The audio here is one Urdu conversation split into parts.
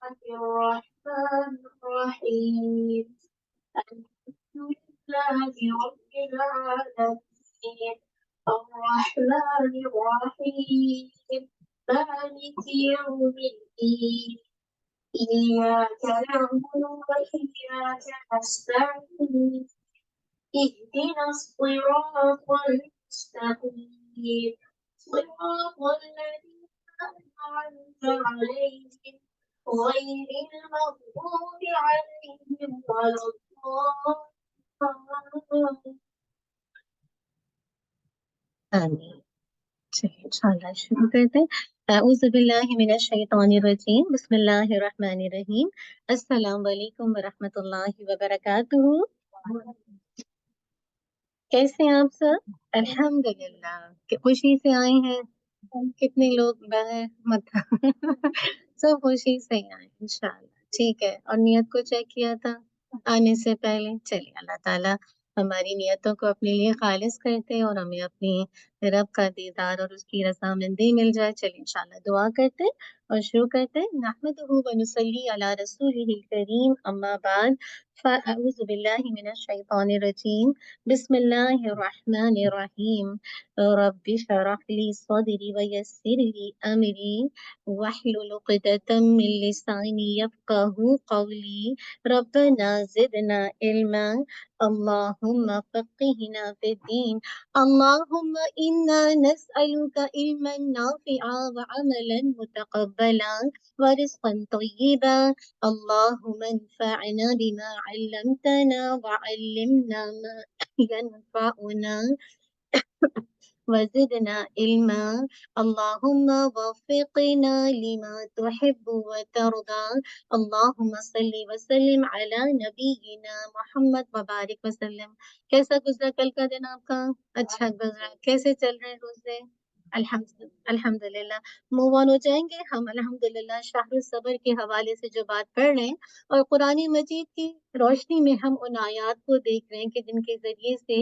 الرحمن الرحيم الحمد لله رب العالمين الرحمن الرحيم مالك يوم الدين إياك نعبد وإياك نستعين اهدنا الصراط المستقيم صراط الذين أنعمت عليهم غير المغضوب عليهم ولا الضالين. آمین. چلیے انشاءاللہ شروع کرتے ہیں. اعوذ باللہ من الشیطان الرجیم بسم اللہ الرحمن الرحیم. السلام علیکم ورحمۃ اللہ وبرکاتہ. کیسے ہیں آپ سب؟ الحمدللہ خوشی سے آئے ہیں. کتنے لوگ باہر مت سب خوشی سے ہی آئے انشاءاللہ. ٹھیک ہے. اور نیت کو چیک کیا تھا آنے سے پہلے. چلیے اللہ تعالیٰ ہماری نیتوں کو اپنے لیے خالص کرتے اور ہمیں اپنی رب کا دیدار اور اس کی رضامندی مل جائے. چلیے انشاءاللہ دعا کرتے اور شروع کرتے. نحمدہ ونصلی علی رسولہ الکریم اما بعد فاعوذ باللہ من الشیطان الرجیم بسم اللہ الرحمن الرحیم. رب اشرح لی صدری ویسر لی امری واحلل عقدۃ من لسانی یفقہوا قولی. ربنا زدنا علما اللہم فقہنا فی الدین. اللہم انا نسألک علما نافعا وعملا متقبلا ورزقا طیبا. اللہم انفعنا بما علمتنا وعلمنا ما ينفعنا وزدنا علما. اللہم وفقنا لما تحب وترضى. اللہم صلی وسلم علی نبینا محمد وبارک وسلم. کیسا گزرا کل کا دن آپ کا؟ اچھا گزرا. کیسے چل رہے ہیں روزے؟ الحمدللہ. موو آن ہو جائیں گے ہم الحمدللہ شہر الصبر کے حوالے سے جو بات پڑھ رہے ہیں اور قرآن مجید کی روشنی میں ہم ان آیات کو دیکھ رہے ہیں کہ جن کے ذریعے سے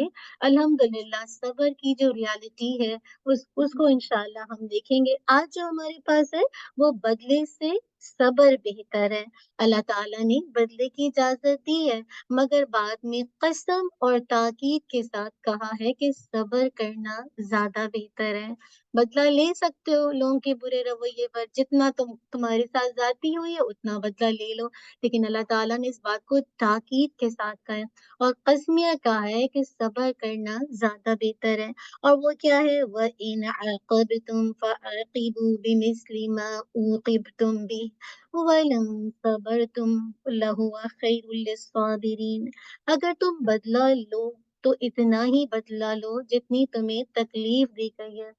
الحمدللہ صبر کی جو ریالٹی ہے اس کو انشاءاللہ ہم دیکھیں گے. آج جو ہمارے پاس ہے وہ بدلے سے صبر بہتر ہے. اللہ تعالیٰ نے بدلے کی اجازت دی ہے مگر بعد میں قسم اور تاکید کے ساتھ کہا ہے کہ صبر کرنا زیادہ بہتر ہے. بدلہ لے سکتے ہو لوگوں کے برے رویے پر، جتنا تمہارے ساتھ زیادتی ہوئی ہے اتنا بدلہ لے لو، لیکن اللہ تعالیٰ نے اس بات کو تاکید کے ساتھ کہا ہے اور قسمیہ کہا ہے کہ صبر کرنا زیادہ بہتر ہے. اور وہ کیا ہے؟ وَإِنْ عَاقَبْتُمْ فَعَاقِبُوا بِمِثْلِ مَا عُوقِبْتُمْ بِهِ وَلَئِنْ صَبَرْتُمْ لَهُوَ خَيْرٌ لِلصَّابِرِينَ. اگر تم بدلہ لو تو اتنا ہی بدلہ لو جتنی تمہیں تکلیف دی گئی ہے،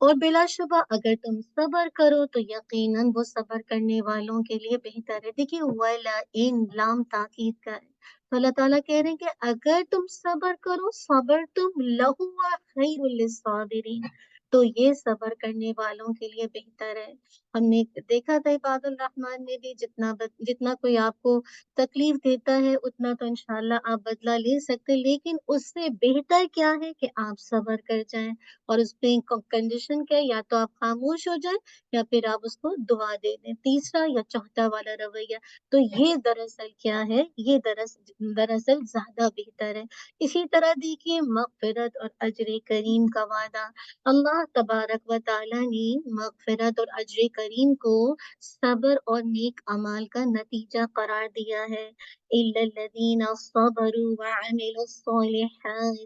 اور بلا شبہ اگر تم صبر کرو تو یقیناً وہ صبر کرنے والوں کے لیے بہتر ہے. دیکھیے وَلَئِن لام تاکید کا ہے، تو اللہ تعالیٰ کہہ رہے ہیں کہ اگر تم صبر کرو صبر تم لَهُوَ خَيْرٌ لِلصَّابِرِينَ، تو یہ صبر کرنے والوں کے لیے بہتر ہے. ہم نے دیکھا تھا عباد الرحمن میں بھی جتنا کوئی آپ کو تکلیف دیتا ہے اتنا تو انشاءاللہ آپ بدلہ لے سکتے، لیکن اس سے بہتر کیا ہے کہ آپ صبر کر جائیں. اور اس پہ کنڈیشن کیا ہے؟ یا تو آپ خاموش ہو جائیں یا پھر آپ اس کو دعا دے دیں. تیسرا یا چوتھا والا رویہ. تو یہ دراصل کیا ہے؟ یہ دراصل زیادہ بہتر ہے. اسی طرح دیکھیے مغفرت اور اجر کریم کا وعدہ. اللہ تبارک و تعالیٰ نے مغفرت اور اجر کریم کو صبر اور نیک اعمال کا نتیجہ قرار دیا ہے. إِلَّا الَّذِينَ صَبَرُوا وَعَمِلُوا الصَّالِحَاتِ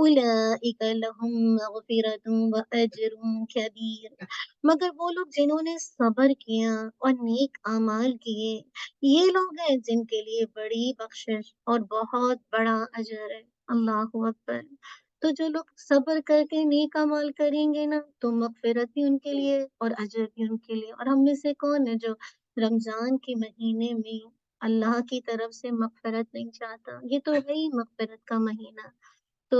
اولئک لہم مغفرۃ واجر کبیر. مگر وہ لوگ جنہوں نے صبر کیا اور نیک اعمال کیے، یہ لوگ ہیں جن کے لیے بڑی بخشش اور بہت بڑا اجر ہے. اللہ اکبر. تو جو لوگ صبر کر کے نیک اعمال کریں گے نا تو مغفرت بھی ان کے لیے اور اجر بھی ان کے لیے. اور ہم میں سے کون ہے جو رمضان کے مہینے میں اللہ کی طرف سے مغفرت نہیں چاہتا؟ یہ تو ہے ہی مغفرت کا مہینہ. تو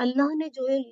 اللہ نے جو ہے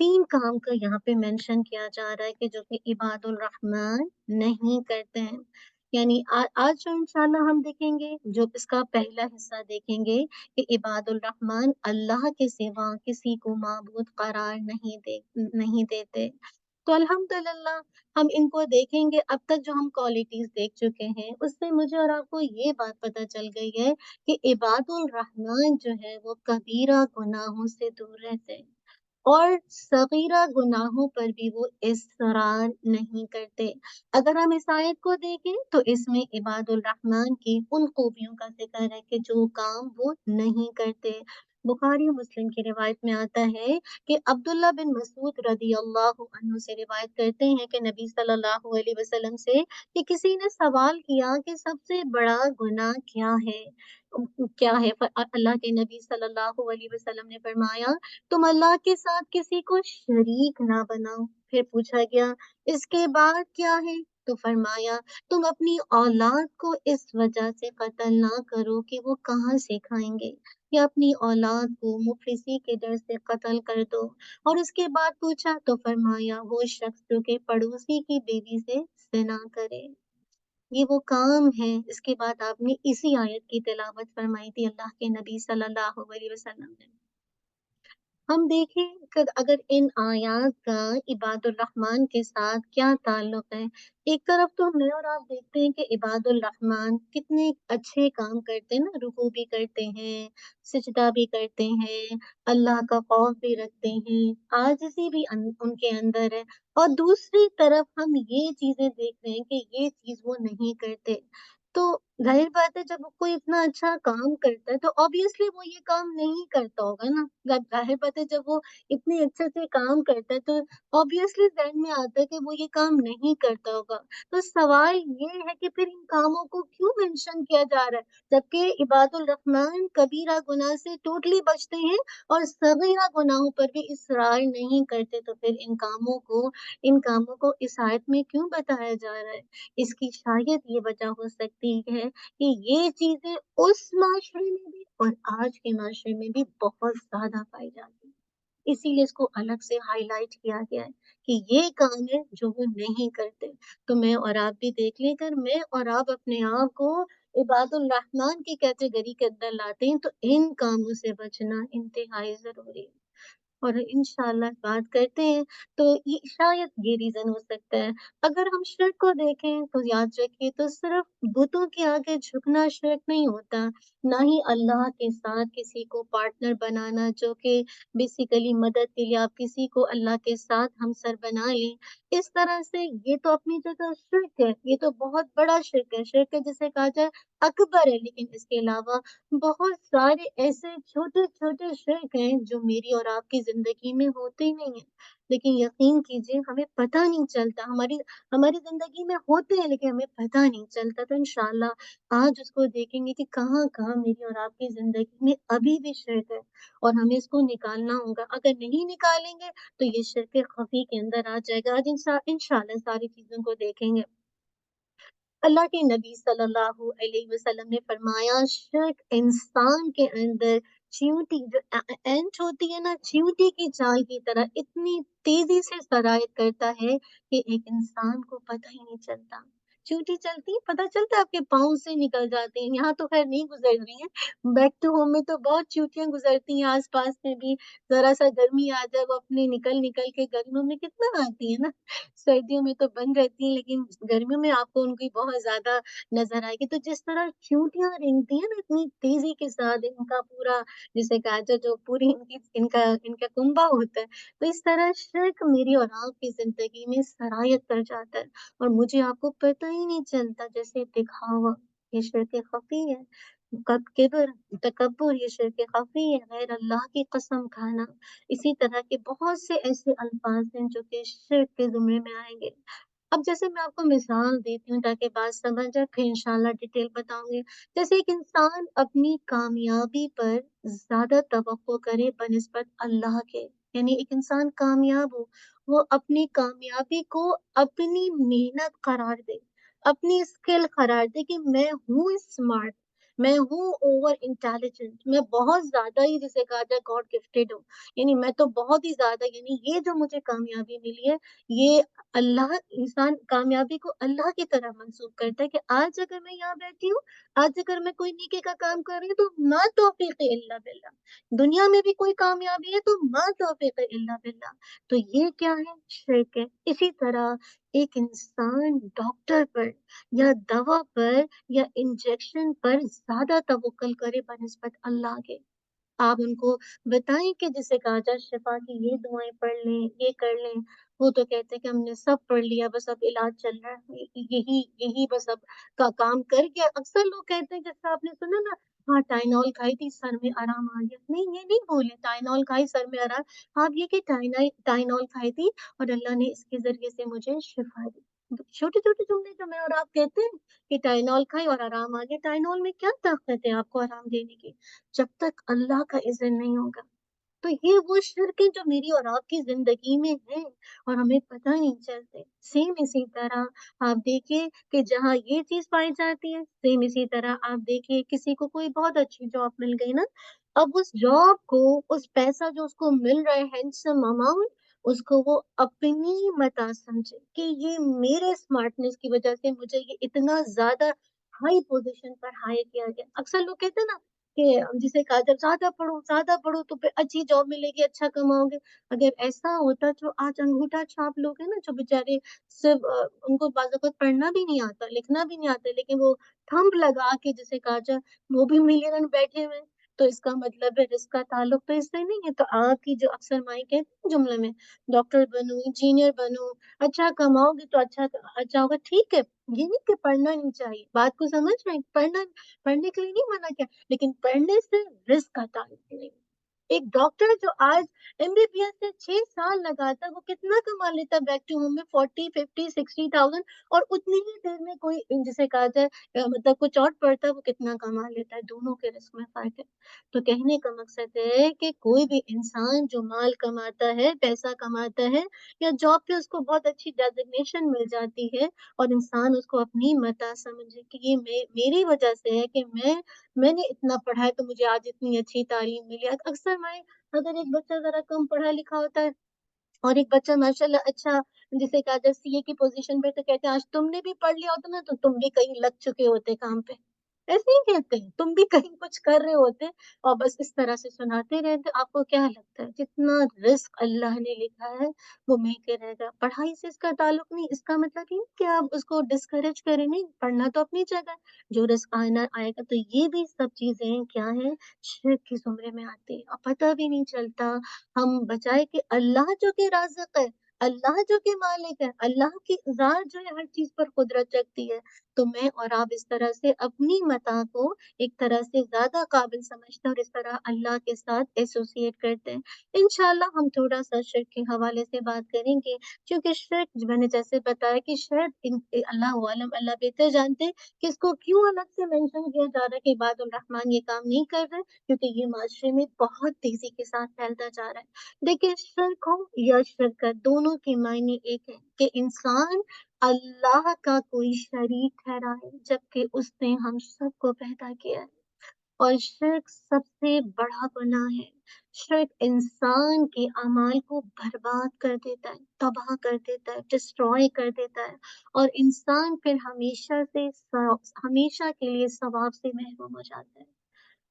3 کام کا یہاں پہ مینشن کیا جا رہا ہے کہ جو کہ عباد الرحمن نہیں کرتے ہیں. یعنی آج جو انشاءاللہ ہم دیکھیں گے، جو اس کا پہلا حصہ دیکھیں گے کہ عباد الرحمن اللہ کے سوا کسی کو معبود قرار نہیں دیتے. تو الحمدللہ ہم ان کو دیکھیں گے. اب تک جو ہم کوالٹیز دیکھ چکے ہیں اس سے مجھے اور آپ کو یہ بات پتہ چل گئی ہے کہ عباد الرحمن جو ہے وہ کبیرہ گناہوں سے دور رہتے ہیں اور صغیرہ گناہوں پر بھی وہ اصرار نہیں کرتے. اگر ہم اس آیت کو دیکھیں تو اس میں عباد الرحمن کی ان خوبیوں کا ذکر ہے کہ جو کام وہ نہیں کرتے. بخاری و مسلم کی روایت میں آتا ہے کہ عبداللہ بن مسعود رضی اللہ عنہ سے روایت کرتے ہیں کہ نبی صلی اللہ علیہ وسلم سے کہ کسی نے سوال کیا کہ سب سے بڑا گناہ کیا ہے. اللہ کے نبی صلی اللہ علیہ وسلم نے فرمایا تم اللہ کے ساتھ کسی کو شریک نہ بناؤ. پھر پوچھا گیا اس کے بعد کیا ہے؟ تو فرمایا تم اپنی اولاد کو اس وجہ سے قتل نہ کرو کہ وہ کہاں سے کھائیں گے، یا اپنی اولاد کو مفلسی کے ڈر سے قتل کر دو. اور اس کے بعد پوچھا تو فرمایا وہ شخص جو کہ پڑوسی کی بیوی سے زنا کرے. یہ وہ کام ہے. اس کے بعد آپ نے اسی آیت کی تلاوت فرمائی تھی اللہ کے نبی صلی اللہ علیہ وسلم نے. ہم دیکھیں کہ اگر ان آیات کا عباد الرحمن کے ساتھ کیا تعلق ہے. ایک طرف تو میں اور آپ دیکھتے ہیں کہ عباد الرحمن کتنے اچھے کام کرتے ہیں نا، رکوع بھی کرتے ہیں، سجدہ بھی کرتے ہیں، اللہ کا خوف بھی رکھتے ہیں، عاجزی بھی ان کے اندر ہے. اور دوسری طرف ہم یہ چیزیں دیکھ رہے ہیں کہ یہ چیز وہ نہیں کرتے. تو ظاہر بات ہے جب کوئی اتنا اچھا کام کرتا ہے تو obviously وہ یہ کام نہیں کرتا ہوگا نا. ظاہر بات ہے جب وہ اتنے اچھے سے کام کرتا ہے تو obviously ذہن میں آتا ہے کہ وہ یہ کام نہیں کرتا ہوگا. تو سوال یہ ہے کہ پھر ان کاموں کو کیوں مینشن کیا جا رہا ہے جبکہ عباد الرحمن کبیرہ گناہ سے ٹوٹلی بچتے ہیں اور صغیرہ گناہوں پر بھی اصرار نہیں کرتے. تو پھر ان کاموں کو اس آیت میں کیوں بتایا جا رہا ہے؟ اس کی شاید یہ وجہ ہو سکتی ہے کہ یہ چیزیں اس معاشرے میں بھی اور آج کے معاشرے میں بھی بہت زیادہ پائی جاتی ہیں. اسی لیے اس کو الگ سے ہائی لائٹ کیا گیا ہے کہ یہ کام ہے جو وہ نہیں کرتے. تو میں اور آپ بھی دیکھ لیں کر میں اور آپ اپنے آپ کو عباد الرحمن کی کیٹیگری کے اندر لاتے ہیں تو ان کاموں سے بچنا انتہائی ضروری ہے. اور انشاءاللہ بات کرتے ہیں تو یہ شاید یہ ریزن ہو سکتا ہے. اگر ہم شرک کو دیکھیں تو یاد رکھیے تو صرف بتوں کے آگے جھکنا شرک نہیں ہوتا، نہ ہی اللہ کے ساتھ کسی کو پارٹنر بنانا جو کہ بیسیکلی مدد کے لیے آپ کسی کو اللہ کے ساتھ ہمسر بنا لیں. اس طرح سے یہ تو اپنی جگہ شرک ہے، یہ تو بہت بڑا شرک ہے. شرک ہے جسے کہا جائے اکبر ہے. لیکن اس کے علاوہ بہت سارے ایسے چھوٹے چھوٹے شرک ہیں جو میری اور آپ کی زندگی میں ہوتے ہی نہیں ہیں، لیکن یقین کیجیے ہمیں پتہ نہیں چلتا. ہماری زندگی میں ہوتے ہیں لیکن ہمیں پتہ نہیں چلتا. تو انشاءاللہ آج اس کو دیکھیں گے کہ کہاں کہاں میری اور آپ کی زندگی میں ابھی بھی شرک ہے اور ہمیں اس کو نکالنا ہوگا. اگر نہیں نکالیں گے تو یہ شرک خفی کے اندر آ جائے گا. آج انشاءاللہ ساری چیزوں کو دیکھیں گے. اللہ کے نبی صلی اللہ علیہ وسلم نے فرمایا شرک انسان کے اندر چیونٹی جو اینٹ ہوتی ہے نا، چیونٹی کی چال کی طرح اتنی تیزی سے سرایت کرتا ہے کہ ایک انسان کو پتہ ہی نہیں چلتا. چیونٹی چلتی پتہ چلتا ہے آپ کے پاؤں سے نکل جاتی ہیں. یہاں تو خیر نہیں گزر رہی ہیں، بیک ٹو ہوم میں تو بہت چیونٹیاں گزرتی ہیں آس پاس میں بھی. ذرا سا گرمی آ جائے وہ اپنے نکل کے گرمیوں میں کتنا آتی ہے نا، سردیوں میں تو بند رہتی ہیں لیکن گرمیوں میں آپ کو ان کی بہت زیادہ نظر آئے گی. تو جس طرح چیونٹیاں رینگتی ہیں نا اتنی تیزی کے ساتھ، ان کا پورا جسے کہا جائے جو پوری ان کا کنبہ ہوتا ہے، تو اس طرح شرک میری اور آپ کی زندگی میں سرایت کر جاتا ہے اور مجھے آپ کو پتہ ہی نہیں چلتا. جیسے دکھاوا یہ شرک خفی ہے، کبر تکبر یہ شرک خفی ہے، غیر اللہ کی قسم کھانا، اسی طرح کے بہت سے ایسے الفاظ ہیں جو کہ شرک کے زمرے میں آئیں گے. اب جیسے میں آپ کو مثال دیتی ہوں تاکہ بات سمجھ جائے، پھر انشاءاللہ ڈیٹیل بتاؤں گی. جیسے ایک انسان اپنی کامیابی پر زیادہ توقع کرے بنسبت اللہ کے، یعنی ایک انسان کامیاب ہو، وہ اپنی کامیابی کو اپنی محنت قرار دے، اپنی اسکل قرار دے کہ میں ہوں اسمارٹ، میں ہوں اوور انٹیلیجنٹ، میں بہت زیادہ ہی جسے کہا جائے گاڈ گفٹیڈ ہوں، یعنی میں تو بہت ہی زیادہ، یعنی یہ جو مجھے کامیابی ملی ہے یہ اللہ، انسان کامیابی کو اللہ کی طرح منسوخ کرتا ہے کہ آج اگر میں یہاں بیٹھی ہوں، آج اگر میں کوئی نیکی کا کام کر رہی ہوں تو ما توفیق الا باللہ، دنیا میں بھی کوئی کامیابی ہے تو ما توفیق الا باللہ، تو یہ کیا ہے؟ شرک ہے۔ اسی طرح ایک انسان ڈاکٹر پر یا دوا پر یا انجیکشن پر زیادہ توکل کرے بنسبت اللہ کے، آپ ان کو بتائیں کہ جسے کہا جائے شفا کی یہ دعائیں پڑھ لیں، یہ کر لیں، وہ تو کہتے ہیں کہ ہم نے سب پڑھ لیا، بس اب علاج چل رہا ہے، یہی بس اب کا کام کر گیا۔ اکثر لوگ کہتے ہیں، جیسے آپ نے سنا نا، ہاں ٹائنول کھائی تھی سر میں آرام آ گیا، نہیں یہ نہیں بولے ٹائنول کھائی سر میں آرام، آپ یہ کہ ٹائنول کھائی تھی اور اللہ نے اس کے ذریعے سے مجھے شفا دی۔ چھوٹے چھوٹے جملے جو میں اور آپ کہتے ہیں کہ ٹائنول کھائی اور آرام آ گیا، ٹائنول میں کیا طاقت ہے آپ کو آرام دینے کی جب تک اللہ کا اذن نہیں ہوگا؟ تو یہ وہ شرک ہے جو میری اور آپ کی زندگی میں ہے اور ہمیں پتہ نہیں چلتے۔ سیم اسی طرح آپ دیکھیے کہ جہاں یہ چیز پائی جاتی ہے، سیم اسی طرح آپ دیکھیے کسی کو کوئی بہت اچھی جاب مل گئی نا، اب اس جاب کو، اس پیسہ جو اس کو مل رہا ہے ہینڈسم اماؤنٹ، اس کو وہ اپنی متا سمجھے کہ یہ میرے اسمارٹنیس کی وجہ سے مجھے یہ اتنا زیادہ ہائی پوزیشن پر ہائی کیا گیا۔ اکثر لوگ کہتے ہیں نا کہ جسے کہا جب زیادہ پڑھو تو پھر اچھی جاب ملے گی، اچھا کماؤ گے۔ اگر ایسا ہوتا جو آج انگوٹھا چھاپ لوگ ہیں نا، جو بیچارے صرف ان کو بعض اوقات پڑھنا بھی نہیں آتا، لکھنا بھی نہیں آتا، لیکن وہ تھمب لگا کے جسے کہا جائے وہ بھی ملین بیٹھے ہوئے ہیں، تو اس کا مطلب ہے رزق کا تعلق تو اس سے نہیں ہے۔ تو آپ کی جو اکثر مائیں کہتے ہیں جملے میں، ڈاکٹر بنو، انجینئر بنو، اچھا کماؤ گے تو اچھا ہوگا، ٹھیک ہے، یہ نہیں کہ پڑھنا نہیں چاہیے، بات کو سمجھ رہے ہیں، پڑھنے کے لیے نہیں منع کیا، لیکن پڑھنے سے رزق کا تعلق نہیں۔ ایک ڈاکٹر جو آج ایم بی بی ایس سے 6 سال لگاتا ہے، وہ کتنا کما لیتا ہے بیک ٹو ہوم میں؟ 40 50 60,000، اور اتنی ہی دیر میں کوئی جسے کہا جائے مطلب کچھ اور پڑھتا ہے، وہ کتنا کما لیتا ہے؟ دونوں کے رزق میں فرق ہے۔ تو کہنے کا مقصد ہے کہ کوئی بھی انسان جو مال کماتا ہے، پیسہ کماتا ہے، یا جاب پہ اس کو بہت اچھی ڈیزگنیشن مل جاتی ہے اور انسان اس کو اپنی متا سمجھے کہ یہ میری وجہ سے ہے کہ میں نے اتنا پڑھا ہے تو مجھے آج اتنی اچھی تعلیم ملی۔ اکثر میں اگر ایک بچہ ذرا کم پڑھا لکھا ہوتا ہے اور ایک بچہ ماشاء اللہ اچھا جسے کہا جائے سی اے کی پوزیشن پہ، تو کہتے ہیں آج تم نے بھی پڑھ لیا ہوتا نا تو تم بھی کہیں لگ چکے ہوتے کام پہ، ایسے ہی کہتے ہیں، تم بھی کہیں کچھ کر رہے ہوتے، اور بس اس طرح سے سناتے رہتے۔ آپ کو کیا لگتا ہے جتنا رزق اللہ نے لکھا ہے وہ مل کے رہے گا؟ پڑھائی سے اس کا تعلق نہیں، اس کا مطلب یہ کہ آپ اس کو ڈسکریج کریں، نہیں، پڑھنا تو اپنی جگہ ہے، جو رزق آنا آئے گا۔ تو یہ بھی سب چیزیں کیا ہیں؟ شرک کے زمرے میں آتی ہیں، اور پتہ بھی نہیں چلتا ہم بجائے کہ اللہ جو کہ رازق ہے، اللہ جو کہ مالک ہے، اللہ کی ذات جو ہے ہر چیز پر قدرت رکھتی ہے، تو میں اور آپ اس طرح سے اپنی متا کو ایک طرح سے زیادہ قابل سمجھتے ہیں اور اس طرح اللہ کے ساتھ ایسوسیٹ کرتے ہیں۔ انشاءاللہ ہم تھوڑا سا شرک کے حوالے سے بات کریں گے، کیونکہ شرک میں نے جیسے بتایا کہ شاید اللہ عالم، اللہ بہتر جانتے ہیں کہ اس کو کیوں الگ سے مینشن کیا جا رہا ہے کہ عباد الرحمن یہ کام نہیں کر رہے، کیونکہ یہ معاشرے میں بہت تیزی کے ساتھ پھیلتا جا رہا ہے۔ دیکھیں، شرک ہو یا شرکت، دونوں کے معنی ایک ہے کہ انسان اللہ کا کوئی شریک ٹھہرائے جبکہ اس نے ہم سب کو پیدا کیا ہے، اور شرک سب سے بڑا گناہ ہے۔ شرک انسان کے اعمال کو برباد کر دیتا ہے، تباہ کر دیتا ہے، ڈسٹروائے کر دیتا ہے، اور انسان پھر ہمیشہ کے لیے ثواب سے محروم ہو جاتا ہے۔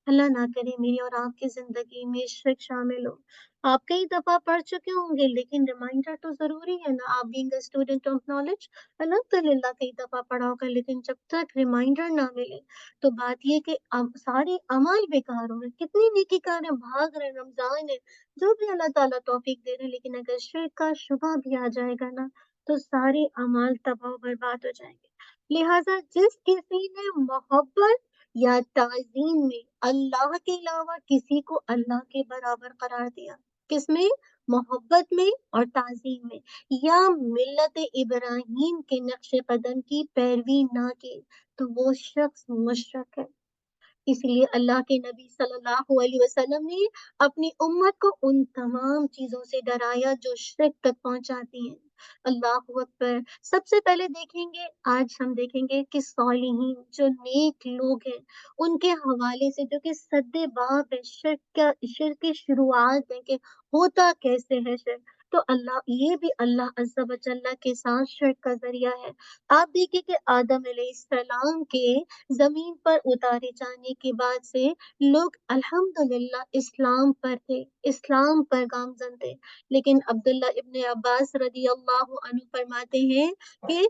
اللہ نہ کرے میری اور آپ کی زندگی میں شرک شامل ہو۔ آپ کئی دفعہ پڑھ چکے ہوں گے، لیکن ریمائنڈر تو ضروری ہے نا، آپ being a student of knowledge, الحمدللہ کئی دفعہ پڑھا ہوگا، لیکن جب تک ریمائنڈر نہ ملے تو بات یہ کہ سارے اعمال بیکار ہو رہے، کتنی نیکی کار ہیں، بھاگ رہے، رمضان ہے، جو بھی اللہ تعالیٰ توفیق دے رہے ہیں، لیکن اگر شرک کا شبہ بھی آ جائے گا نا تو سارے اعمال تباہ و برباد ہو جائیں گے۔ لہٰذا جس کسی نے محبت یا تعظیم میں اللہ کے علاوہ کسی کو اللہ کے برابر قرار دیا، کس میں؟ محبت میں اور تعظیم میں، یا ملت ابراہیم کے نقش قدم کی پیروی نہ کی، تو وہ شخص مشرک ہے۔ اس لیے اللہ کے نبی صلی اللہ علیہ وسلم نے اپنی امت کو ان تمام چیزوں سے ڈرایا جو شرک تک پہنچاتی ہیں۔ اللہ اکبر۔ سب سے پہلے دیکھیں گے، آج ہم دیکھیں گے کہ صالحین جو نیک لوگ ہیں ان کے حوالے سے، جو کہ سد باب ہے، شرک کی شروعات ہے کہ ہوتا کیسے ہے شرک، تو اللہ یہ بھی اللہ عز و جل کے ساتھ شرک کا ذریعہ ہے۔ آپ دیکھیں کہ آدم علیہ السلام کے زمین پر اتارے جانے کے بعد سے لوگ الحمدللہ اسلام پر تھے، اسلام پر گامزن تھے، لیکن عبداللہ ابن عباس رضی اللہ عنہ فرماتے ہیں کہ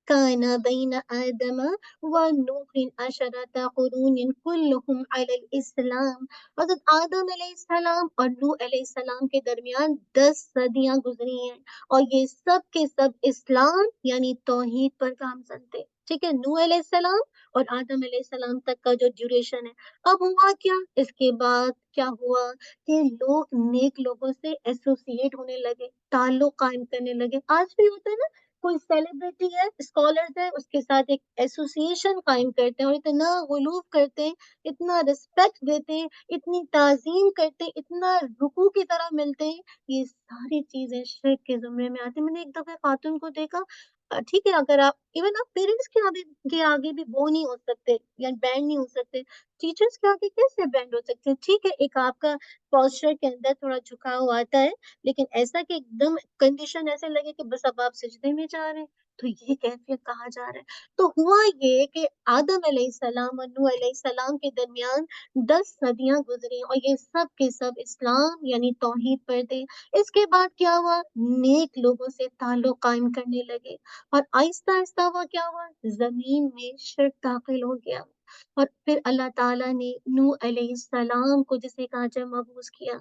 كان بين آدم ونوح عشرة قرون كلهم على الإسلام۔ حضرت آدم علیہ السلام اور نوح علیہ السلام کے درمیان 10 صدیاں گزری ہیں اور یہ سب کے سب اسلام یعنی توحید پر گامزن تھے۔ ٹھیک ہے، نوح علیہ السلام اور آدم علیہ السلام تک کا جو ڈیوریشن ہے۔ اب ہوا کیا، اس کے بعد کیا ہوا کہ لوگ نیک لوگوں سے ایسوسیٹ ہونے لگے، تعلق قائم کرنے لگے۔ آج بھی ہوتا ہے نا، کوئی سیلیبریٹی ہے، اسکالرز ہے، اس کے ساتھ ایک ایسوسیشن قائم کرتے ہیں اور اتنا غلوف کرتے ہیں، اتنا رسپیکٹ دیتے ہیں، اتنی تعظیم کرتے ہیں، اتنا رکوع کی طرح ملتے ہیں۔ یہ ساری چیزیں شرک کے زمرے میں آتی ہیں۔ میں نے ایک دفعہ خاتون کو دیکھا، ٹھیک ہے، اگر آپ ایون آپ پیرنٹس کے آگے بھی وہ نہیں ہو سکتے یا بینڈ نہیں ہو سکتے، ٹیچرس کے آگے کیسے بینڈ ہو سکتے ہیں؟ ٹھیک ہے، ایک آپ کا پوسچر کے اندر تھوڑا جھکاؤ آتا ہے، لیکن ایسا کہ ایک دم کنڈیشن ایسے لگے کہ بس اب آپ سجدے میں جا رہے ہیں، تو یہ کیفیت کہا جا رہا ہے۔ تو ہوا یہ کہ آدم علیہ السلام اور نوح علیہ السلام کے درمیان 10 صدیاں گزری اور یہ سب کے سب اسلام یعنی توحید پر تھے۔ اس کے بعد کیا ہوا، نیک لوگوں سے تعلق قائم کرنے لگے اور آہستہ آہستہ ہوا کیا ہوا، زمین میں شرک داخل ہو گیا۔ اور پھر اللہ تعالیٰ نے نوح علیہ السلام کو جسے کہا جائے مبعوث کیا،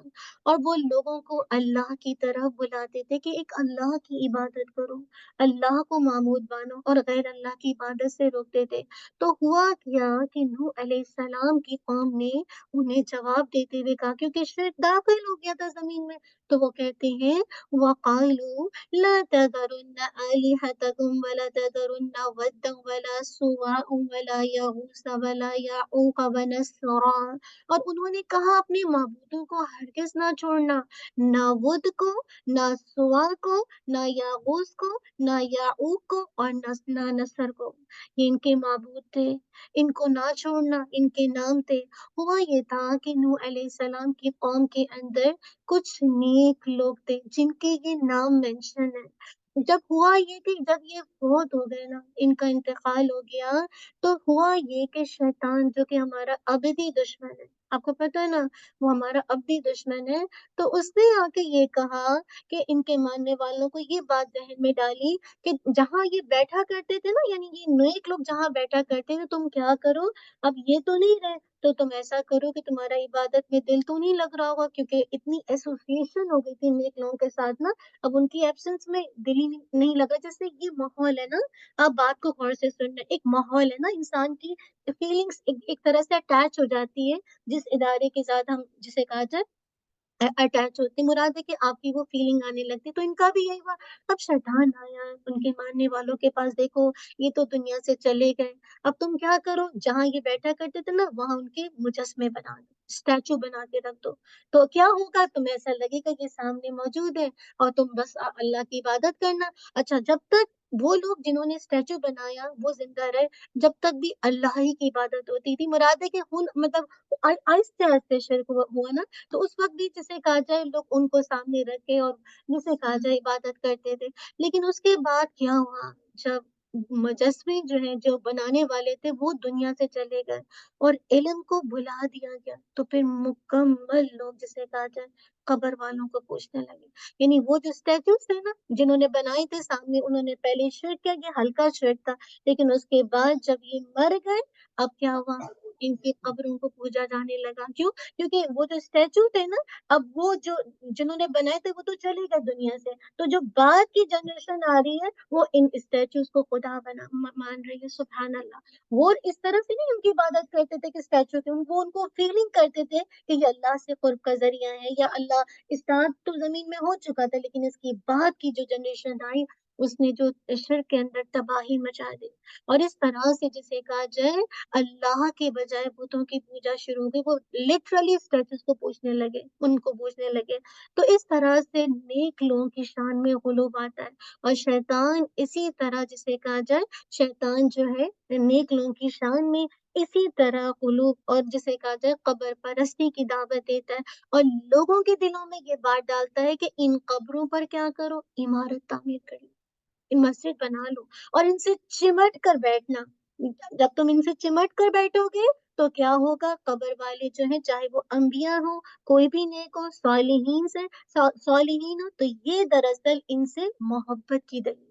اور وہ لوگوں کو اللہ کی طرف بلاتے تھے کہ ایک اللہ کی عبادت کرو، اللہ کو معبود مانو، اور غیر اللہ کی عبادت سے روکتے تھے۔ تو ہوا کیا کہ نوح علیہ السلام کی قوم نے انہیں جواب دیتے ہوئے کہا، کیونکہ شرک داخل ہو گیا تھا زمین میں، تو وہ کہتے ہیں وَقَالُوا لَا تَذَرُنَّ آلِهَتَكُمْ وَلَا تَذَرُنَّ وَدًّا وَلَا سُوَاعًا وَلَا يَغُوثَ وَلَا يَعُوقَ وَنَسْرًا، اور انہوں نے کہا اپنے معبودوں کو ہرگز نہ چھوڑنا، نہ ود کو، نہ سوا کو، نہ یاغوس کو، نہ یعوق کو، اور نہ نصر کو۔ یہ ان کے معبود تھے، ان کو نہ چھوڑنا، ان کے نام تھے۔ ہوا یہ تھا کہ نوح علیہ السلام کی قوم کے اندر کچھ نیک لوگ تھے جن کے یہ نام مینشن ہے۔ جب ہوا یہ کہ جب یہ فوت ہو گئے نا، ان کا انتقال ہو گیا، تو ہوا یہ کہ شیطان جو کہ ہمارا ابدی دشمن ہے، آپ کو پتہ ہے نا، وہ ہمارا ابدی دشمن ہے، تو اس نے آ کے یہ کہا کہ ان کے ماننے والوں کو یہ بات ذہن میں ڈالی کہ جہاں یہ بیٹھا کرتے تھے نا، یعنی یہ نیک لوگ جہاں بیٹھا کرتے تھے، تم کیا کرو، اب یہ تو نہیں رہے، تو تم ایسا کرو کہ تمہارا عبادت میں دل تو نہیں لگ رہا ہوگا، کیونکہ اتنی ایسوسیشن ہو گئی تھی نیک لوگوں کے ساتھ نا، اب ان کی ایبسنس میں دل ہی نہیں لگا۔ جیسے یہ ماحول ہے نا، آپ بات کو غور سے سننا، ایک ماحول ہے نا، انسان کی فیلنگس ایک طرح سے اٹیچ ہو جاتی ہے جس ادارے کے ساتھ ہم جسے کہا جائے اٹیچ ہوتی، مراد ہے کہ آپ کی وہ فیلنگ آنے لگتی، تو ان کا بھی یہی ہوا۔ اب شیطان آیا ان کے ماننے والوں کے پاس، دیکھو یہ تو دنیا سے چلے گئے، اب تم کیا کرو، جہاں یہ بیٹھا کرتے تھے نا وہاں ان کے مجسمے بنا دو، اسٹیچو بنا کے رکھ دو، تو کیا ہوگا، تمہیں ایسا لگے گا یہ سامنے موجود ہے اور تم بس اللہ کی عبادت کرنا۔ اچھا، جب تک وہ لوگ جنہوں نے اسٹیچو بنایا وہ زندہ رہے، جب تک بھی اللہ ہی کی عبادت ہوتی تھی، مراد ہے کہ مطلب آہستہ آہستہ شرک ہوا نا، تو اس وقت بھی جسے کہا جائے لوگ ان کو سامنے رکھے اور جسے کہا جائے عبادت کرتے تھے۔ لیکن اس کے بعد کیا ہوا، جب مجسمے جو ہیں جو بنانے والے تھے وہ دنیا سے چلے گئے اور علم کو بھلا دیا گیا، تو پھر مکمل لوگ جسے کہا جائے قبر والوں کو پوچھنے لگے، یعنی وہ جو اسٹیچوز تھے نا جنہوں نے بنائے تھے سامنے، انہوں نے پہلے شرک کیا، یہ ہلکا شرک تھا، لیکن اس کے بعد جب یہ مر گئے، اب کیا ہوا، ان کی قبروں کو پوجا جانے لگا۔ کیوں؟ کیونکہ وہ جو اسٹیچو تھے نا، اب وہ جنہوں نے بنائے تھے وہ تو چلے گئے دنیا سے، تو جو بعد کی جنریشن آ رہی ہے وہ ان اسٹیچوز کو خدا مان رہی ہے، سبحان اللہ۔ وہ اس طرح سے نہیں ان کی عبادت کرتے تھے کہ اسٹیچو تھے، وہ ان کو فیلنگ کرتے تھے کہ یہ اللہ سے قرب کا ذریعہ ہے، یا اللہ، اسٹارٹ تو زمین میں ہو چکا تھا لیکن اس کی بعد کی جو جنریشن آئی اس نے جو شرک کے اندر تباہی مچا دی، اور اس طرح سے جسے کہا جائے اللہ کے بجائے بتوں کی پوجا شروع ہو گئی، وہ لٹرلی اسٹیچوز کو پوجنے لگے، ان کو پوجنے لگے۔ تو اس طرح سے نیک لوگوں کی شان میں غلو آتا ہے، اور شیطان اسی طرح جسے کہا جائے شیطان جو ہے نیک لوگوں کی شان میں اسی طرح قلوب اور جسے کہا جائے قبر پرستی کی دعوت دیتا ہے، اور لوگوں کے دلوں میں یہ بات ڈالتا ہے کہ ان قبروں پر کیا کرو، عمارت تعمیر کرو، ان مسجد بنا لو، اور ان سے چمٹ کر بیٹھنا۔ جب تم ان سے چمٹ کر بیٹھو گے تو کیا ہوگا، قبر والے جو ہیں چاہے وہ انبیاء ہوں، کوئی بھی نیک ہو، صالحین سے صالحین ہو، تو یہ دراصل ان سے محبت کی دلیل۔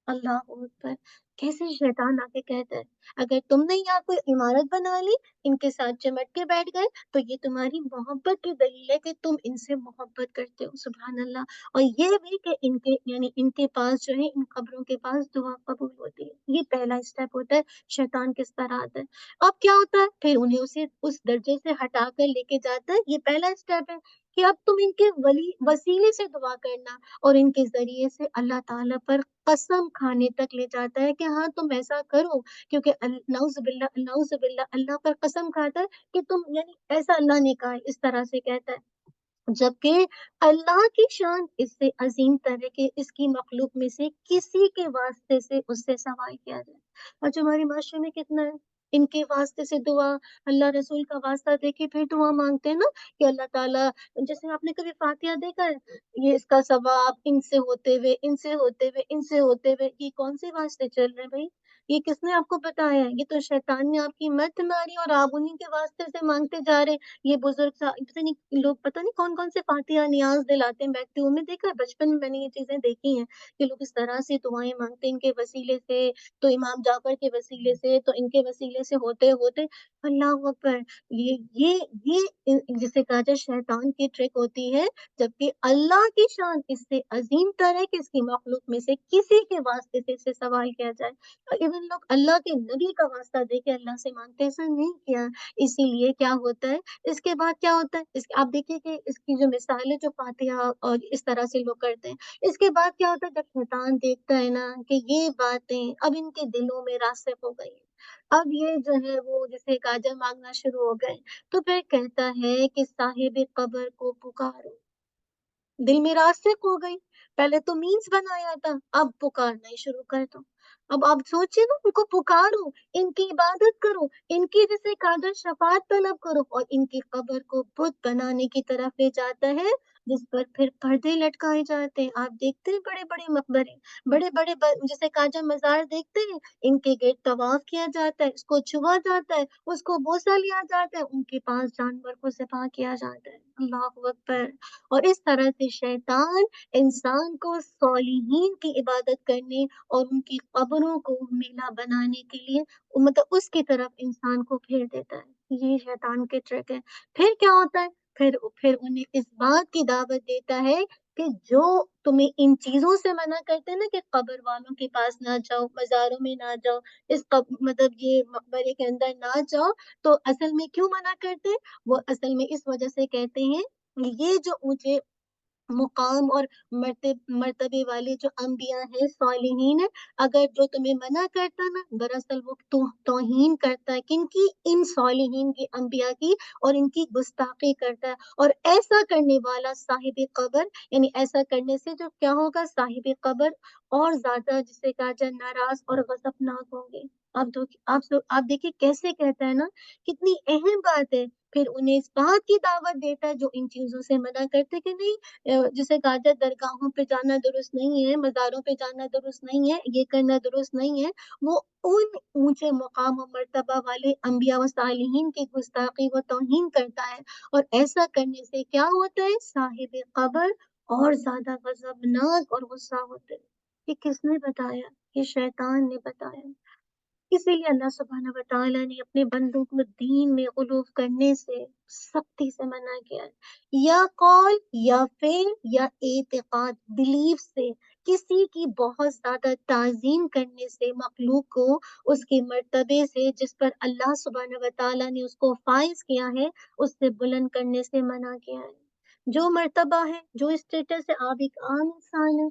اللہ اکبر! کیسے شیطان آ کے کہتا ہے اگر تم نے یہاں کوئی عمارت بنا لی، ان کے ساتھ چمٹ کے بیٹھ گئے، تو یہ تمہاری محبت کی دلیل ہے کہ تم ان سے محبت کرتے ہو۔ سبحان اللہ! اور یہ بھی کہ ان کے یعنی ان کے پاس جو ہے ان قبروں کے پاس دعا قبول ہوتی ہے۔ یہ پہلا اسٹیپ ہوتا ہے شیطان کس طرح آتا ہے۔ اب کیا ہوتا ہے، پھر انہیں اسے اس درجے سے ہٹا کر لے کے جاتا ہے۔ یہ پہلا اسٹیپ ہے کہ اب تم ان کے وسیلے سے دعا کرنا، اور ان کے ذریعے سے اللہ تعالیٰ پر قسم کھانے تک لے جاتا ہے کہ ہاں تم ایسا کرو، کیونکہ نعوذ باللہ اللہ پر قسم کھاتا ہے کہ تم یعنی ایسا اللہ نے کہا ہے، اس طرح سے کہتا ہے، جبکہ اللہ کی شان اس سے عظیم تر ہے کہ اس کی مخلوق میں سے کسی کے واسطے سے اس سے سوال کیا جائے۔ اور جو ہمارے معاشرے میں کتنا ہے، ان کے واسطے سے دعا، اللہ رسول کا واسطہ دے کے پھر دعا مانگتے ہیں نا کہ اللہ تعالیٰ، جیسے آپ نے کبھی فاتحہ دیکھا ہے، یہ اس کا ثواب ان سے ہوتے ہوئے، ان سے ہوتے ہوئے، ان سے ہوتے ہوئے، یہ کون سے واسطے چل رہے ہیں بھائی؟ یہ کس نے آپ کو بتایا ہے؟ یہ تو شیطان نے آپ کی مت ماری اور آپ انہیں کے واسطے سے مانگتے جا رہے ہیں۔ یہ بزرگ پتہ نہیں لوگ پتہ نہیں کون کون سے فاتحہ نیاز دلاتے ہیں بیٹھتے ہوئے، میں دیکھا ہے بچپن میں نے یہ چیزیں دیکھی ہیں کہ لوگ اس طرح سے دعائیں مانگتے ہیں ان کے وسیلے سے، تو امام جعفر کے وسیلے سے، تو ان کے وسیلے سے ہوتے ہوتے اللہ اکبر! یہ جسے کہا جائے شیطان کی ٹرک ہوتی ہے، جبکہ اللہ کی شان اس سے عظیم تر ہے کہ اس کی مخلوق میں سے کسی کے واسطے سے اسے سوال کیا جائے۔ ایون لوگ اللہ کے نبی کا واسطہ دے کے اللہ سے مانگتے ہیں، ایسا نہیں کیا۔ اسی لیے کیا ہوتا ہے، اس کے بعد کیا ہوتا ہے، آپ دیکھیے کہ اس کی جو مثال ہے جو فاتحہ اور اس طرح سے لوگ کرتے ہیں، اس کے بعد کیا ہوتا ہے، جب شیطان دیکھتا ہے نا کہ یہ باتیں اب ان کے دلوں میں راسخ ہو گئی ہیں، اب یہ جو ہے وہ جسے کاجل مانگنا شروع ہو گئے، تو پھر کہتا ہے کہ صاحب قبر کو پکارو۔ دل میں راسخ ہو گئی، پہلے تو مینس بنایا تھا، اب پکارنا ہی شروع کر دو۔ اب آپ سوچیں نا، ان کو پکارو، ان کی عبادت کرو، ان کی جیسے قادر شفاعت طلب کرو، اور ان کی قبر کو بت بنانے کی طرف لے جاتا ہے، جس پر پھر پردے لٹکائے جاتے ہیں۔ آپ دیکھتے ہیں بڑے بڑے مقبرے، بڑے بڑے جیسے کاجا مزار دیکھتے ہیں، ان کے گرد طواف کیا جاتا ہے، اس کو چھوا جاتا ہے، اس کو بوسہ لیا جاتا ہے، ان کے پاس جانور کو ذبح کیا جاتا ہے۔ اللہ اکبر! اور اس طرح سے شیطان انسان کو صالحین کی عبادت کرنے اور ان کی قبروں کو میلہ بنانے کے لیے مطلب اس کی طرف انسان کو پھیر دیتا ہے۔ یہ شیطان کے ٹرک ہے۔ پھر کیا ہوتا ہے، پھر انہیں اس بات کی دعوت دیتا ہے کہ جو تمہیں ان چیزوں سے منع کرتے ہیں نا کہ قبر والوں کے پاس نہ جاؤ، مزاروں میں نہ جاؤ، مطلب یہ مقبرے کے اندر نہ جاؤ، تو اصل میں کیوں منع کرتے ہیں؟ وہ اصل میں اس وجہ سے کہتے ہیں، یہ جو اونچے مقام اور مرتبے والے جو انبیاء ہیں، صالحین ہیں، اگر جو تمہیں منع کرتا نا، دراصل وہ توہین کرتا ہے کن کی، ان صالحین کی، انبیاء کی، اور ان کی گستاخی کرتا ہے۔ اور ایسا کرنے والا صاحب قبر، یعنی ایسا کرنے سے جو کیا ہوگا، صاحب قبر اور زیادہ جسے کہا جائے ناراض اور غضبناک ہوں گے۔ آپ دیکھیے کیسے کہتا ہے نا، کتنی اہم بات ہے۔ پھر انہیں اس بات کی دعوت دیتا ہے جو ان چیزوں سے منع کرتے کہ نہیں، جسے کہا جائے درگاہوں پہ جانا درست نہیں ہے، مزاروں پہ جانا درست نہیں ہے، یہ کرنا درست نہیں ہے، وہ ان اونچے مقام و مرتبہ والے انبیاء و صالحین کی گستاخی و توہین کرتا ہے، اور ایسا کرنے سے کیا ہوتا ہے، صاحب قبر اور زیادہ غضبناک اور غصہ ہوتے ہیں۔ یہ کس نے بتایا؟ یہ شیطان نے بتایا۔ اسی لیے اللہ سبحانہ وتعالیٰ نے اپنے بندوں کو دین میں غلو کرنے سے سختی سے منع کیا ہے۔ یا قول یا فعل یا اعتقاد، بلیف سے، کسی کی بہت زیادہ تعظیم کرنے سے، مخلوق کو اس کے مرتبے سے جس پر اللہ سبحانہ وتعالیٰ نے اس کو فائز کیا ہے، اس سے بلند کرنے سے منع کیا ہے۔ جو مرتبہ ہے، جو اسٹیٹس ہے، آپ ایک عام انسان ہیں،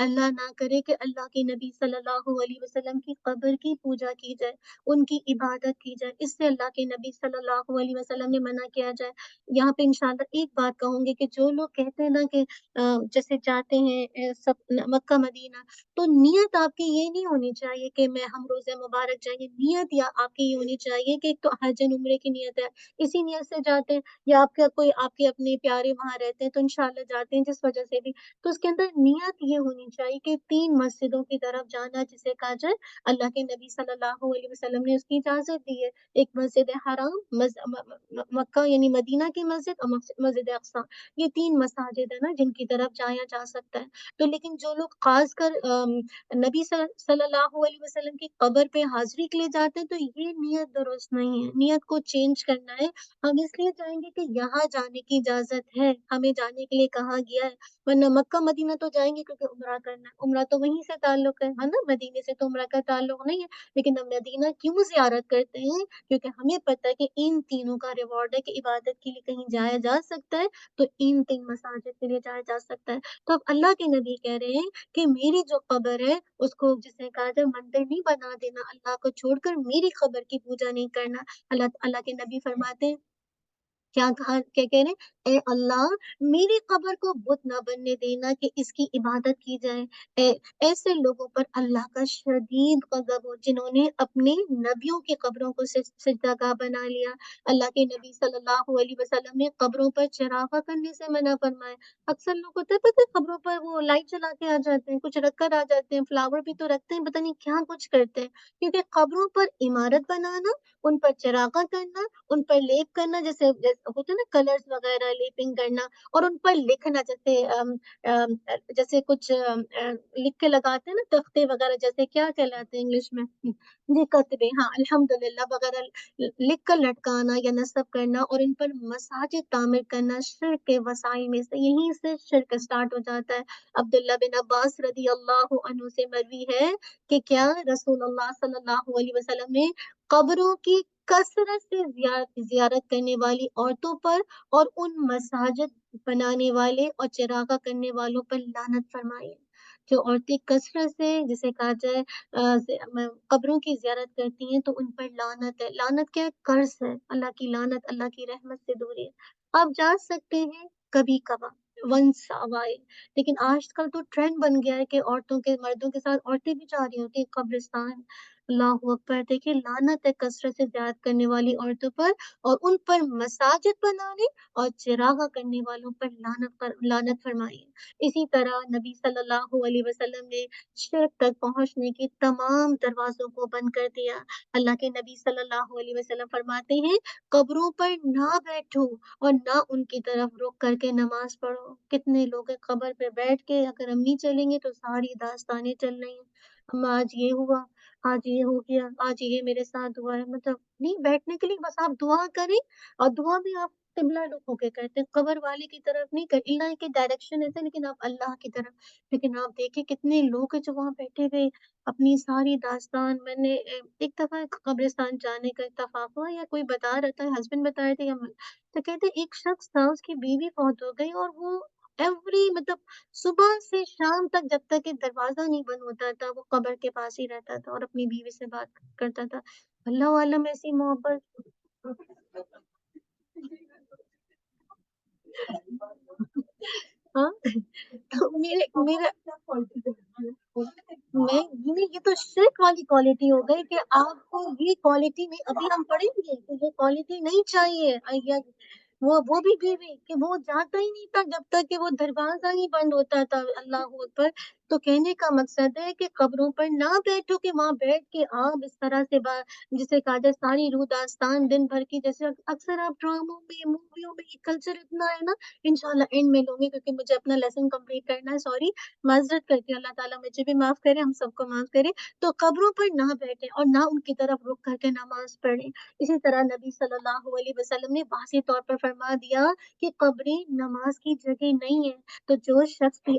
اللہ نہ کرے کہ اللہ کے نبی صلی اللہ علیہ وسلم کی قبر کی پوجا کی جائے، ان کی عبادت کی جائے، اس سے اللہ کے نبی صلی اللہ علیہ وسلم نے منع کیا جائے۔ یہاں پہ انشاءاللہ ایک بات کہوں گی کہ جو لوگ کہتے ہیں نا کہ جیسے جاتے ہیں سب مکہ مدینہ، تو نیت آپ کی یہ نہیں ہونی چاہیے کہ میں ہم روزہ مبارک جائیں گے، نیت یا آپ کی یہ ہونی چاہیے کہ ایک تو حج عمرے کی نیت ہے، اسی نیت سے جاتے ہیں، یا آپ کا کوئی آپ کے اپنے پیارے وہاں رہتے ہیں تو انشاءاللہ جاتے ہیں جس وجہ سے بھی، تو اس کے اندر نیت یہ ہونی چاہیے کہ 3 مسجدوں کی طرف جانا جسے کہا جائے اللہ کے نبی صلی اللہ علیہ وسلم نے اس کی اجازت دی ہے، ایک مسجد حرام، مکہ یعنی مدینہ کی مسجد، اور مسجد اقصی، یہ 3 مساجد ہے نا جن کی طرف جایا جا سکتا ہے۔ تو لیکن جو لوگ خاص کر نبی صلی اللہ علیہ وسلم کی قبر پہ حاضری کے لیے جاتے ہیں تو یہ نیت درست نہیں ہے، نیت کو چینج کرنا ہے۔ ہم اس لیے جائیں گے کہ یہاں جانے کی اجازت ہے، ہمیں جانے کے لیے کہا گیا ہے، ورنہ مکہ مدینہ تو جائیں گے کیونکہ عمرہ کرنا ہے، عمرہ تو وہیں سے تعلق ہے نا، مدینے سے تو عمرہ کا تعلق نہیں ہے، لیکن ہم مدینہ کیوں زیارت کرتے ہیں؟ کیونکہ ہمیں پتہ ہے کہ ان تینوں کا ریوارڈ ہے کہ عبادت کے لیے کہیں جایا جا سکتا ہے تو ان 3 مساجد کے لیے جایا جا سکتا ہے۔ تو اب اللہ کے نبی کہہ رہے ہیں کہ میری جو قبر ہے اس کو جسے کہا جائے مندر نہیں بنا دینا، اللہ کو چھوڑ کر میری قبر کی پوجا نہیں کرنا۔ اللہ کے نبی فرماتے ہیں، کیا کہا، کیا کہہ رہے ہیں؟ اے اللہ میری قبر کو بت نہ بننے دینا کہ اس کی عبادت کی جائے۔ ایسے لوگوں پر اللہ کا شدید غضب ہو جنہوں نے اپنے نبیوں کی قبروں کو سجدہ گاہ بنا لیا۔ اللہ کے نبی صلی اللہ علیہ وسلم نے قبروں پر چراغاں کرنے سے منع فرمایا۔ اکثر لوگ ہوتے ہیں پتہ ہے قبروں پر وہ لائٹ چلا کے آ جاتے ہیں، کچھ رکھ کر آ جاتے ہیں، فلاور بھی تو رکھتے ہیں، پتہ نہیں کیا کچھ کرتے ہیں، کیونکہ قبروں پر عمارت بنانا، ان پر چراغاں کرنا، ان پر لیپ کرنا، جیسے ہوتا ہے نا کلرز وغیرہ لیپنگ کرنا، اور ان پر لکھنا، جیسے کچھ لکھ کے لگاتے ہیں نا تختے وغیرہ، جیسے کیا کہلاتے ہیں انگلش میں، جی کتبے، ہاں الحمدللہ وغیرہ لکھ کر لٹکانا یا نصب کرنا، اور ان پر مساجد تعمیر کرنا شرک کے وسائل میں سے، یہیں سے شرک سٹارٹ ہو جاتا ہے۔ عبداللہ بن عباس رضی اللہ عنہ سے مروی ہے کہ کیا رسول اللہ صلی اللہ علیہ وسلم نے قبروں کی کثرت سے زیارت کرنے والی عورتوں پر اور ان مساجد بنانے والے اور چراغاں کرنے والوں پر لعنت فرمائی ہے۔ جو عورتیں کثرت سے جسے کہا جائے قبروں کی زیارت کرتی ہیں تو ان پر لعنت ہے۔ لعنت کیا ہے؟ قرض ہے، اللہ کی لعنت، اللہ کی رحمت سے دوری ہے۔ آپ جا سکتے ہیں کبھی کبھار، ونس اوائل، لیکن آج کل تو ٹرینڈ بن گیا ہے کہ عورتوں کے مردوں کے ساتھ عورتیں بھی جا رہی ہوتی ہیں قبرستان۔ اللہ اکبر، دیکھیے لعنت ہے کثرت سے زیارت کرنے والی عورتوں پر اور ان پر مساجد بنانے اور چراغاں کرنے والوں پر لعنت فرمائی ہے۔ اسی طرح نبی صلی اللہ علیہ وسلم نے شرک تک پہنچنے کے تمام دروازوں کو بند کر دیا۔ اللہ کے نبی صلی اللہ علیہ وسلم فرماتے ہیں قبروں پر نہ بیٹھو اور نہ ان کی طرف رخ کر کے نماز پڑھو۔ کتنے لوگ قبر پہ بیٹھ کے اگر امی چلیں گے تو ساری داستانیں چل رہی ہیں، اما آج یہ ہوا، آج یہ ہو گیا، آج یہ میرے ساتھ ہوا ہے، مطلب نہیں بیٹھنے کے لیے بس آپ دعا کریں، اور دعا بھی آپ قبلہ رخ ہو کے کرتے ہیں، قبر والے کی طرف نہیں کرتے، اللہ کی ڈائریکشن ہے لیکن آپ اللہ کی طرف۔ لیکن آپ دیکھیں کتنے لوگ ہیں جو وہاں بیٹھے ہوئے اپنی ساری داستان، میں نے ایک دفعہ قبرستان جانے کا اتفاق ہوا، یا کوئی بتا رہا تھا، ہسبینڈ بتا رہے تھے تو کہتے ایک شخص تھا اس کی بیوی فوت ہو گئی، اور وہ مطلب صبح سے شام تک جب تک کہ دروازہ نہیں بند ہوتا تھا وہ قبر کے پاس ہی رہتا تھا اور اپنی بیوی سے بات کرتا تھا۔ اللہ عالم ایسی محبت۔ ہاں تو یہ تو شرک والی کوالٹی ہو گئی کہ آپ کو یہ کوالٹی نہیں، ابھی ہم پڑھیں گے کہ یہ کوالٹی نہیں چاہیے۔ وہ بھی بیوی کہ وہ جاتا ہی نہیں تھا جب تک کہ وہ دروازہ نہیں بند ہوتا تھا۔ اللہ اکبر۔ تو کہنے کا مقصد ہے کہ قبروں پر نہ بیٹھو کہ وہاں بیٹھ کے آپ اس طرح سے جسے کہا جائے ساری روح داستان دن بھر کی، جیسے اکثر آپ ڈراموں میں موویوں میں یہ کلچر اتنا ہے نا، انشاءاللہ اینڈ میں لوں گی کیونکہ مجھے اپنا لیسن کمپلیٹ کرنا ہے، سوری، معذرت کرتی ہوں، اللہ تعالیٰ مجھے بھی معاف کرے، ہم سب کو معاف کرے۔ تو قبروں پر نہ بیٹھے اور نہ ان کی طرف رخ کر کے نماز پڑھیں۔ اسی طرح نبی صلی اللہ علیہ وسلم نے واضح طور پر فرما دیا کہ قبریں نماز کی جگہ نہیں ہے۔ تو جو شخص بھی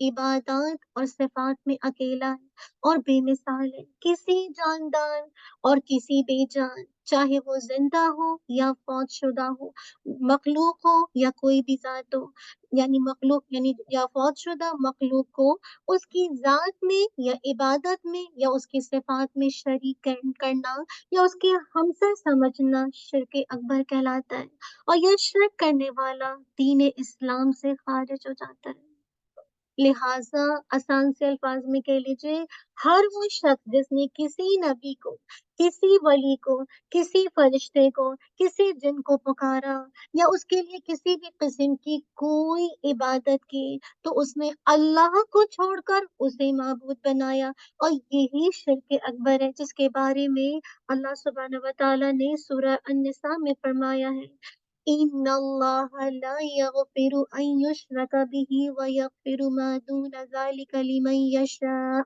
عبادات اور صفات میں اکیلا ہے اور بے مثال ہے. کسی جاندار اور کسی بے جان، چاہے وہ زندہ ہو یا فوت شدہ ہو، مخلوق ہو یا کوئی بھی ذات ہو، یعنی مخلوق یعنی یا فوت شدہ مخلوق کو اس کی ذات میں یا عبادت میں یا اس کی صفات میں شریک کرنا یا اس کے ہمسر سمجھنا شرک اکبر کہلاتا ہے، اور یہ شرک کرنے والا دین اسلام سے خارج ہو جاتا ہے. لہٰذا آسان سے الفاظ میں کہہ لیجیے، ہر وہ شخص جس نے کسی نبی کو، کسی ولی کو، کسی فرشتے کو، کسی جن کو پکارا یا اس کے لیے کسی بھی قسم کی کوئی عبادت کی، تو اس نے اللہ کو چھوڑ کر اسے معبود بنایا، اور یہی شرک اکبر ہے جس کے بارے میں اللہ سبحانہ و تعالیٰ نے سورہ النساء میں فرمایا ہے، ان اللہ لا یغفر ان یشرک به ویغفر ما دون ذلك لمن یشاء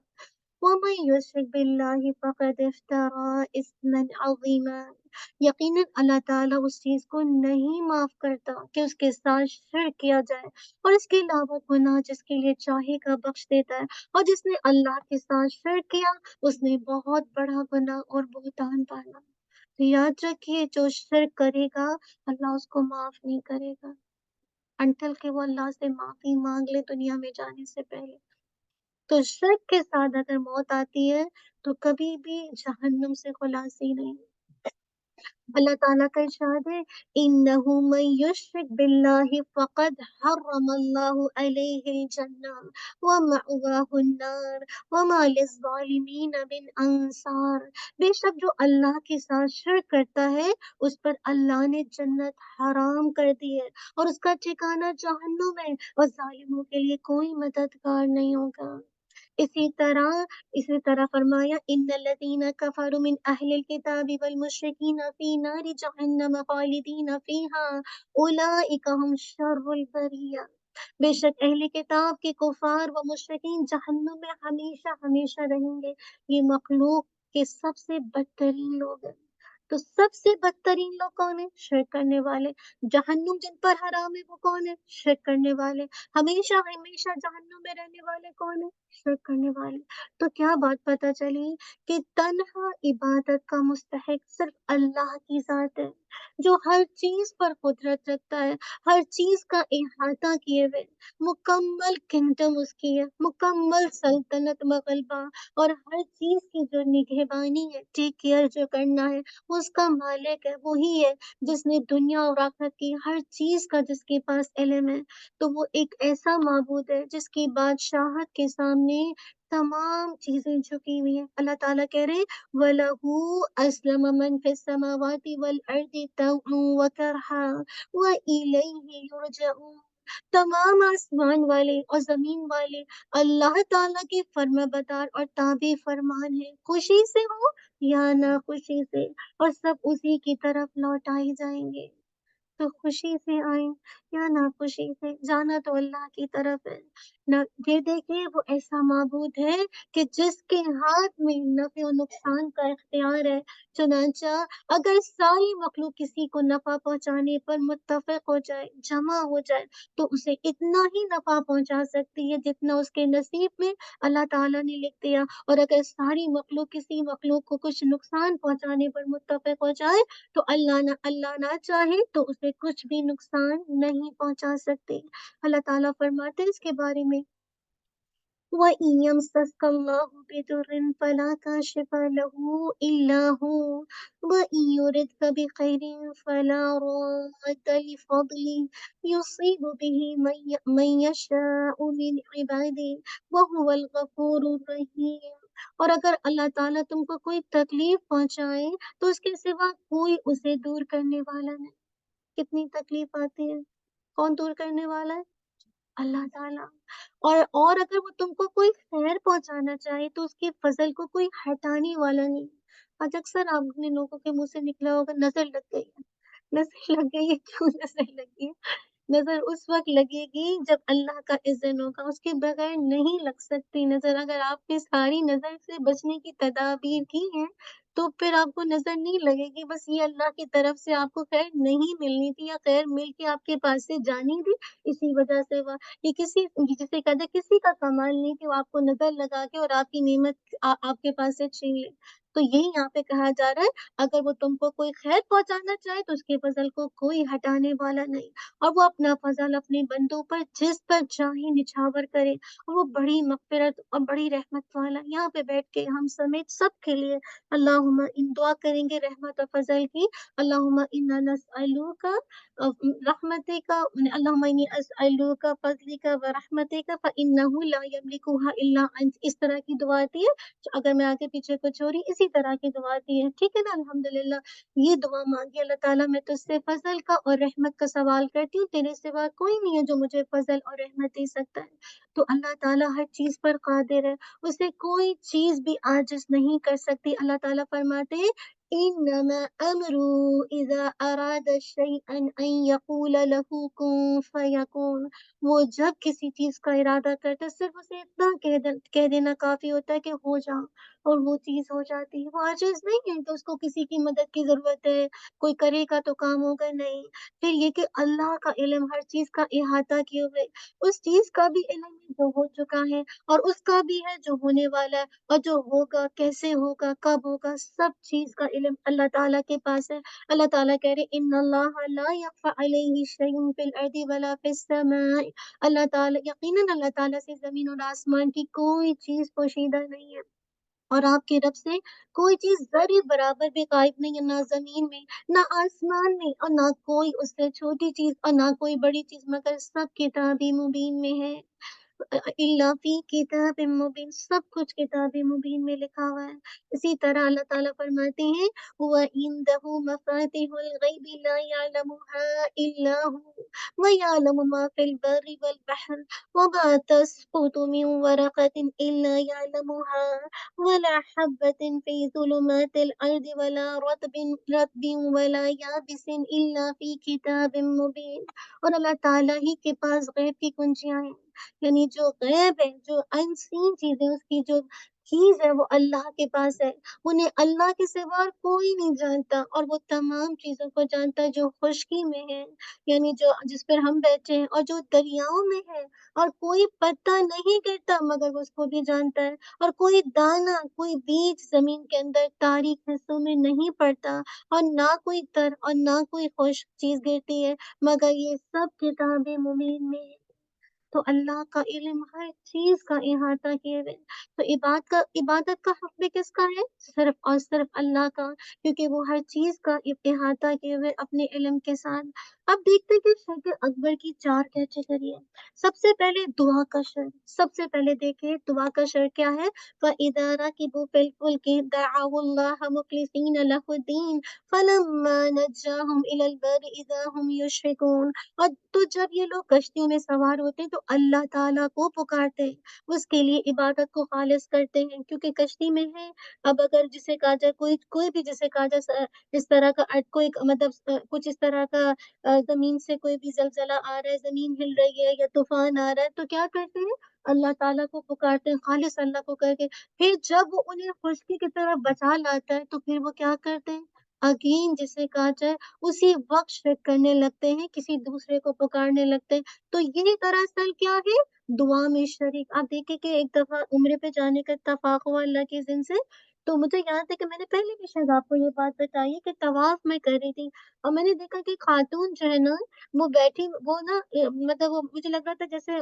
ومن یشرک باللہ فقد افترى اثما عظیما. یقیناً اللہ تعالیٰ اس چیز کو نہیں معاف کرتا کہ اس کے ساتھ شرک کیا جائے، اور اس کے علاوہ گناہ جس کے لیے چاہے گا بخش دیتا ہے، اور جس نے اللہ کے ساتھ شرک کیا اس نے بہت بڑا گناہ اور بہتان پانا. تو یاد رکھیے، جو شرک کرے گا اللہ اس کو معاف نہیں کرے گا انٹل کہ وہ اللہ سے معافی مانگ لے دنیا میں جانے سے پہلے. تو شرک کے ساتھ اگر موت آتی ہے تو کبھی بھی جہنم سے خلاصی نہیں. اللہ تعالیٰ کا ارشاد ہے، انہ من یشرک باللہ فقد حرم اللہ علیہ الجنہ ومأواہ النار وما للظالمین من انصار. بے شک جو اللہ کے ساتھ شرک کرتا ہے اس پر اللہ نے جنت حرام کر دی ہے اور اس کا ٹھکانہ جہنم ہے، اور ظالموں کے لیے کوئی مددگار نہیں ہوگا. اسی طرح فرمایا، ان الذین کفروا من اہل الکتاب والمشرکین فی نار جہنم خالدین فیہا اولئک هم شر البریہ. بے شک اہل کتاب کے کفار و مشرکین جہنم میں ہمیشہ ہمیشہ رہیں گے. یہ مخلوق کے سب سے بدترین لوگ ہیں. تو سب سے بدترین لوگ کون ہیں؟ شرک کرنے والے. جہنم جن پر حرام ہے وہ کون ہے؟ شرک کرنے والے. ہمیشہ ہمیشہ جہنم میں رہنے والے کون ہیں؟ شرک کرنے والے. تو کیا بات پتہ چلی کہ تنہا عبادت کا مستحق صرف اللہ کی ذات ہے، جو ہر چیز پر قدرت رکھتا ہے، ہر چیز کا احاطہ کیے ہوئے، مکمل کنگڈم اس کی ہے، مکمل سلطنت مغلبہ، اور ہر چیز کی جو نگہبانی ہے، ٹیک کیئر جو کرنا ہے، وہ اس کا مالک ہے. وہی ہے جس نے دنیا اور آخرت کی ہر چیز کا جس کے پاس علم ہے. تو وہ ایک ایسا معبود ہے جس کی بادشاہت کے سامنے تمام چیزیں جھکی ہوئی ہیں. اللہ تعالیٰ کہہ رہے وَلَهُ أَسْلَمَ مَنْ فِي السَّمَاوَاتِ وَالْأَرْضِ طَوْعًا وَكَرْهًا وَإِلَيْهِ يُرْجَعُونَ. تمام آسمان والے اور زمین والے اللہ تعالیٰ کے فرما بردار اور تابع فرمان ہیں، خوشی سے ہو یا ناخوشی سے، اور سب اسی کی طرف لوٹائے جائیں گے. تو خوشی سے آئیں یا ناخوشی سے، جانا تو اللہ کی طرف ہے. یہ دیکھیں وہ ایسا معبود ہے کہ جس کے ہاتھ میں نفع و نقصان کا اختیار ہے. چنانچہ اگر ساری مخلوق کسی کو نفع پہنچانے پر متفق ہو جائے، جمع ہو جائے، تو اسے اتنا ہی نفع پہنچا سکتی ہے جتنا اس کے نصیب میں اللہ تعالیٰ نے لکھ دیا. اور اگر ساری مخلوق کسی مخلوق کو کچھ نقصان پہنچانے پر متفق ہو جائے تو اللہ نہ چاہے تو اسے کچھ بھی نقصان نہیں پہنچا سکتے. اللہ تعالیٰ فرماتے ہیں اس کے بارے میں، وَإِن يَمْسَسْكَ اللَّهُ بِضُرٍّ فَلَا كَاشِفَ لَهُ إِلَّا هُوَ وَإِن يُرِدْكَ بِخَيْرٍ فَلَا رَادَّ لِفَضْلِهِ يُصِيبُ بِهِ مَن يَشَاءُ مِنْ عِبَادِهِ وَهُوَ الْغَفُورُ الرَّحِيمُ. اور اگر اللہ تعالیٰ تم کو کوئی تکلیف پہنچائے تو اس کے سوا کوئی اسے دور کرنے والا نہیں. کتنی تکلیف آتی ہے، کون دور کرنے والا ہے؟ اللہ تعالیٰ. اور اگر وہ تم کو کوئی خیر پہنچانا چاہے تو اس کے فضل کو کوئی ہٹانے والا نہیں. آج اکثر آپ نے لوگوں کے منہ سے نکلا ہوگا نظر لگ گئی ہے، نظر لگ گئی ہے. کیوں نظر لگ گئی ہے؟ نظر اس وقت لگے گی جب اللہ کا اذن ہوگا، اس کے بغیر نہیں لگ سکتی نظر۔ اگر آپ نے ساری نظر سے بچنے کی تدابیر کی ہیں تو پھر آپ کو نظر نہیں لگے گی، بس یہ اللہ کی طرف سے آپ کو خیر نہیں ملنی تھی یا خیر مل کے آپ کے پاس سے جانی تھی، اسی وجہ سے وہ یہ کسی جسے کہتے ہیں کسی کا کمال نہیں کہ وہ آپ کو نظر لگا کے اور آپ کی نعمت آپ کے پاس سے چھین لے۔ تو یہی یہاں پہ کہا جا رہا ہے اگر وہ تم کو کوئی خیر پہنچانا چاہے تو اس کے فضل کو کوئی ہٹانے والا نہیں، اور وہ اپنا فضل اپنے بندوں پر جس پر چاہے نچھاور کرے، اور وہ بڑی مغفرت اور بڑی رحمت والا۔ یہاں پہ بیٹھ کے ہم سمیت سب کے لیے اللہم ان دعا کریں گے رحمت اور فضل کی۔ اللہم انا نسألوک رحمتک، اللہم انی اسألوک فضلک ورحمتک فإنہ لا یملکها الا انت، اس طرح کی دعا آتی ہے۔ اگر میں آگے پیچھے کچھ ہو رہی اسی طرح کی دعا آتی ہے، ٹھیک ہے نا؟ الحمدللہ یہ دعا مانگی اللہ تعالیٰ میں تجھ سے فضل کا اور رحمت کا سوال کرتی ہوں، تیرے سوا کوئی نہیں ہے جو مجھے فضل اور رحمت دے سکتا ہے۔ تو اللہ تعالیٰ ہر چیز پر قادر ہے، اسے کوئی چیز بھی عاجز نہیں کر سکتی۔ اللہ تعالیٰ فرماتے ہیں انما امرو اذا اراد شیئا ان یقول له کن فیکون، وہ جب کسی چیز کا ارادہ کرتا ہے صرف اسے اتنا کہہ دینا کافی ہوتا ہے کہ ہو جا، اور وہ چیز ہو جاتی ہے۔ وہ عاجز نہیں ہے کہ اس کو کسی کی مدد کی ضرورت ہے، کوئی کرے گا تو کام ہوگا، نہیں۔ پھر یہ کہ اللہ کا علم ہر چیز کا احاطہ کیے ہوئے، اس چیز کا بھی علم ہے جو ہو چکا ہے، اور اس کا بھی ہے جو ہونے والا ہے، اور جو ہوگا کیسے ہوگا کب ہوگا، سب چیز کا علم اللہ تعالیٰ کے پاس ہے۔ اللہ تعالیٰ کہہ رہے ان اللہ لا یخفی علیہ شیء فی الارض ولا فی السماء، اللہ تعالیٰ یقیناً اللہ تعالیٰ سے زمین اور آسمان کی کوئی چیز پوشیدہ نہیں ہے، اور آپ کے رب سے کوئی چیز ذرے برابر بھی غائب نہیں ہے، نہ زمین میں نہ آسمان میں، اور نہ کوئی اس سے چھوٹی چیز اور نہ کوئی بڑی چیز، مگر سب کتاب مبین میں ہے۔ اللہ فی کتاب مبین، سب کچھ کتاب مبین میں لکھا ہوا ہے۔ اسی طرح اللہ تعالیٰ فرماتے ہیں وَعِندَهُ مَفَاتِحُ الْغَيْبِ لَا يَعْلَمُهَا إِلَّا هُوَ وَيَعْلَمُ مَا فِي الْبَرِّ وَالْبَحْرِ وَمَا تَسْقُطُ مِنْ وَرَقَةٍ إِلَّا يَعْلَمُهَا وَلَا حَبَّةٍ فِي ظُلُمَاتِ الْأَرْضِ وَلَا رَطْبٍ وَلَا يَابِسٍ إِلَّا فِي كِتَابٍ مُبِينٍ۔ اور اللہ تعالیٰ ہی کے پاس غیب کی کنجیاں ہیں، یعنی جو غیب ہے، جو انسین چیزیں اس کی جو چیز ہے وہ اللہ کے پاس ہے، انہیں اللہ کے سوا کوئی نہیں جانتا، اور وہ تمام چیزوں کو جانتا ہے جو خشکی میں ہے، یعنی جو جس پر ہم بیٹھے ہیں، اور جو دریاؤں میں ہے، اور کوئی پتہ نہیں کرتا مگر وہ اس کو بھی جانتا ہے، اور کوئی دانہ کوئی بیج زمین کے اندر تاریک حصوں میں نہیں پڑتا، اور نہ کوئی تر اور نہ کوئی خشک چیز گرتی ہے، مگر یہ سب کتاب مبین میں ہے۔ تو اللہ کا علم ہر چیز کا احاطہ کیے ہوئے، تو عبادت کا حق بھی کس کا ہے؟ صرف اور صرف اللہ کا، کیونکہ وہ ہر چیز کا احاطہ کیے ہوئے اپنے علم کے ساتھ۔ اب دیکھتے ہیں کہ شرک اکبر کی 4 کیٹیگری ہے۔ سب سے پہلے دعا کا شرک، سب سے پہلے دیکھیں دعا کا شرک کیا ہے؟ فَإِذَا رَكِبُوا فِي الْفُلْكِ دَعَوُا اللَّهَ مُخْلِصِينَ لَهُ الدِّينَ فَلَمَّا نَجَّاهُمْ إِلَى الْبَرِّ إِذَا هُمْ يُشْرِكُونَ، اور تو جب یہ لوگ کشتیوں میں سوار ہوتے ہیں تو اللہ تعالیٰ کو پکارتے ہیں، اس کے لیے عبادت کو خالص کرتے ہیں، کیونکہ کشتی میں ہے۔ اب اگر جسے کہا جائے کوئی بھی جسے کہا جائے اس طرح کا کوئی مطلب کچھ اس طرح کا زمین سے کوئی بھی زلزلہ آ رہا ہے، زمین ہل رہی ہے یا طوفان آ رہا ہے، تو کیا کرتے ہیں؟ اللہ تعالیٰ کو پکارتے ہیں خالص اللہ کو کر کے۔ پھر جب وہ انہیں خشکی کی طرف بچا لاتا ہے تو پھر وہ کیا کرتے ہیں؟ اگین جسے کہا جائے اسی وقت شرک کرنے لگتے ہیں، کسی دوسرے کو پکارنے لگتے ہیں۔ تو یہ دراصل کیا ہے؟ دعا میں شریک۔ آپ دیکھیں کہ ایک دفعہ عمرے پہ جانے کا اتفاق ہوا اللہ کے اذن سے، تو مجھے یاد ہے کہ میں نے پہلے بھی شاید آپ کو یہ بات بتائی ہے کہ طواف میں کر رہی تھی، اور میں نے دیکھا کہ خاتون جو ہے نا وہ بیٹھی، وہ نا مطلب وہ مجھے لگ رہا تھا جیسے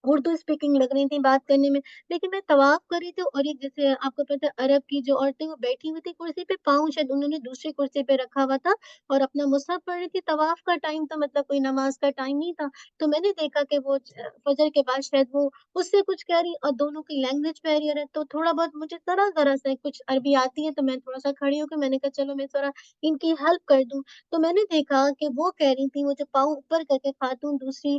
اردو اسپیکنگ لگ رہی تھی بات کرنے میں، لیکن میں طواف کر رہی تھی، اور ایک جیسے آپ کو پتہ ہے عرب کی جو عورتیں وہ بیٹھی ہوئی تھی کرسی پہ، پاؤں شاید انہوں نے دوسری کرسی پہ رکھا ہوا تھا اور اپنا مصحف پڑھ رہی تھی۔ طواف کا ٹائم تھا، مطلب کوئی نماز کا ٹائم نہیں تھا، تو میں نے دیکھا کہ وہ فجر کے بعد شاید وہ اس سے کچھ کہہ رہی اور دونوں کی لینگویج پیریئر ہے، تو تھوڑا بہت مجھے ذرا سا کچھ عربی آتی ہے، تو میں تھوڑا سا کھڑی ہو کے میں نے کہا چلو میں ذرا ان کی ہیلپ کر دوں۔ تو میں نے دیکھا کہ وہ کہہ رہی تھی، وہ جو پاؤں اوپر کر کے خاتون دوسری